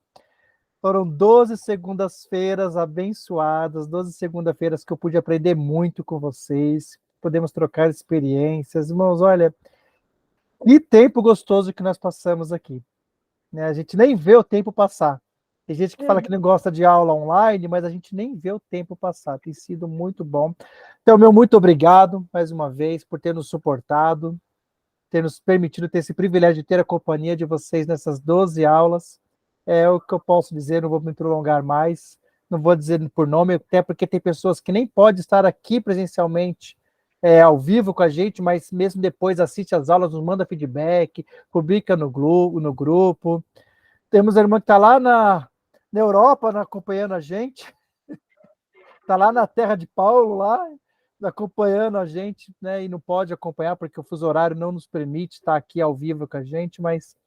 Foram 12 segundas-feiras abençoadas, 12 segundas-feiras que eu pude aprender muito com vocês, podemos trocar experiências. Irmãos, olha, que tempo gostoso que nós passamos aqui, né? A gente nem vê o tempo passar. Tem gente que fala que não gosta de aula online, mas a gente nem vê o tempo passar. Tem sido muito bom. Então, meu muito obrigado, mais uma vez, por ter nos suportado, ter nos permitido ter esse privilégio de ter a companhia de vocês nessas 12 aulas. É o que eu posso dizer, não vou me prolongar mais, não vou dizer por nome, até porque tem pessoas que nem podem estar aqui presencialmente, ao vivo com a gente, mas mesmo depois assiste às aulas, nos manda feedback, publica no grupo. Temos a irmã que está lá na Europa, acompanhando a gente, está lá na terra de Paulo, lá, acompanhando a gente, né, e não pode acompanhar porque o fuso horário não nos permite estar aqui ao vivo com a gente, mas,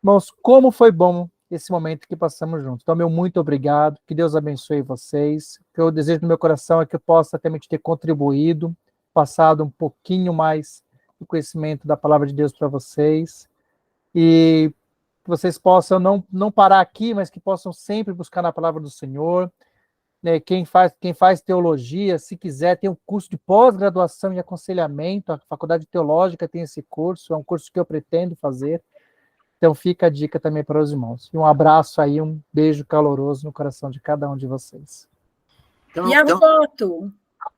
irmãos, como foi bom esse momento que passamos juntos. Então, meu muito obrigado, que Deus abençoe vocês, o que eu desejo no meu coração é que eu possa realmente ter contribuído, passado um pouquinho mais do conhecimento da palavra de Deus para vocês, e que vocês possam não parar aqui, mas que possam sempre buscar na palavra do Senhor, né? Quem faz teologia, se quiser, tem um curso de pós-graduação em aconselhamento, a Faculdade Teológica tem esse curso, é um curso que eu pretendo fazer. Então fica a dica também para os irmãos. E um abraço aí, um beijo caloroso no coração de cada um de vocês.
E a foto?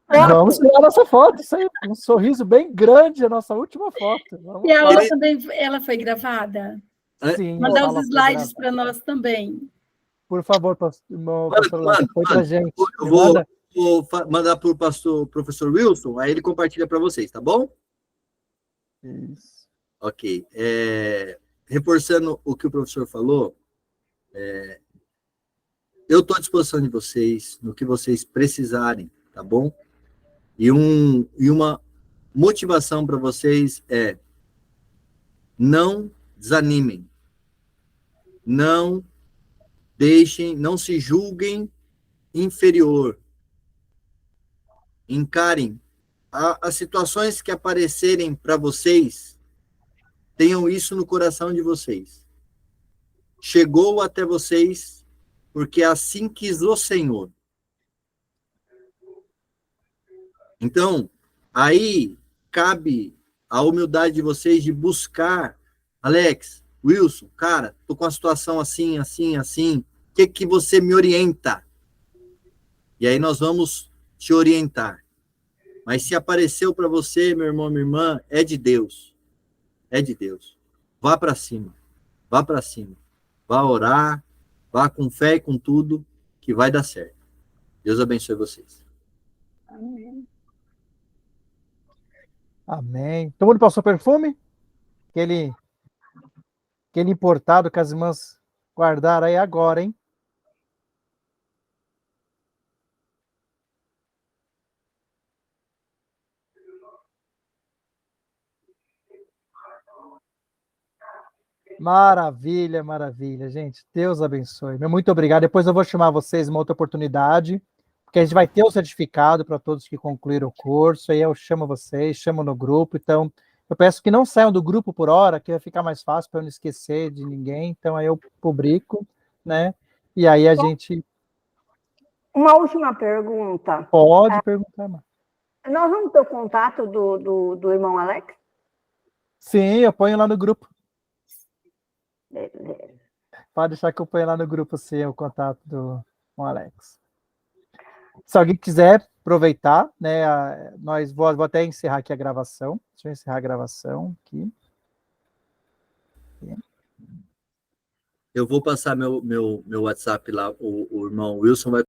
Vamos tirar a nossa foto, isso aí, um sorriso bem grande, a nossa última foto. Vamos
e a outra também, ela foi gravada?
Sim.
Mandar os slides para nós também.
Por favor, pastor Léo, põe para a gente.
Eu vou mandar para o professor Wilson, aí ele compartilha para vocês, tá bom?
Isso.
Ok. Reforçando o que o professor falou, eu estou à disposição de vocês, no que vocês precisarem, tá bom? E uma motivação para vocês é: não desanimem, não deixem, não se julguem inferior. Encarem as situações que aparecerem para vocês, tenham isso no coração de vocês. Chegou até vocês porque assim quis o Senhor. Então, aí cabe a humildade de vocês de buscar: Alex, Wilson, cara, tô com uma situação assim, assim, assim, o que você me orienta? E aí nós vamos te orientar. Mas se apareceu para você, meu irmão, minha irmã, é de Deus. É de Deus. Vá para cima. Vá para cima. Vá orar, vá com fé e com tudo, que vai dar certo. Deus abençoe vocês.
Amém.
Amém. Todo mundo passou perfume? Aquele importado que as irmãs guardaram aí agora, hein? Maravilha, maravilha, gente. Deus abençoe. Muito obrigado. Depois eu vou chamar vocês uma outra oportunidade, porque a gente vai ter o certificado para todos que concluíram o curso, aí eu chamo vocês, chamo no grupo. Então, eu peço que não saiam do grupo por hora, que vai ficar mais fácil para eu não esquecer de ninguém. Então, aí eu publico, né? E aí a gente...
Uma última pergunta.
Pode perguntar, mano.
Nós vamos ter o contato do irmão Alex?
Sim, eu ponho lá no grupo.
Beleza.
Pode deixar que eu ponho lá no grupo, sim, o contato com o Alex. Se alguém quiser aproveitar, né, vou até encerrar aqui a gravação. Deixa eu encerrar a gravação aqui.
Eu vou passar meu WhatsApp lá, o irmão Wilson vai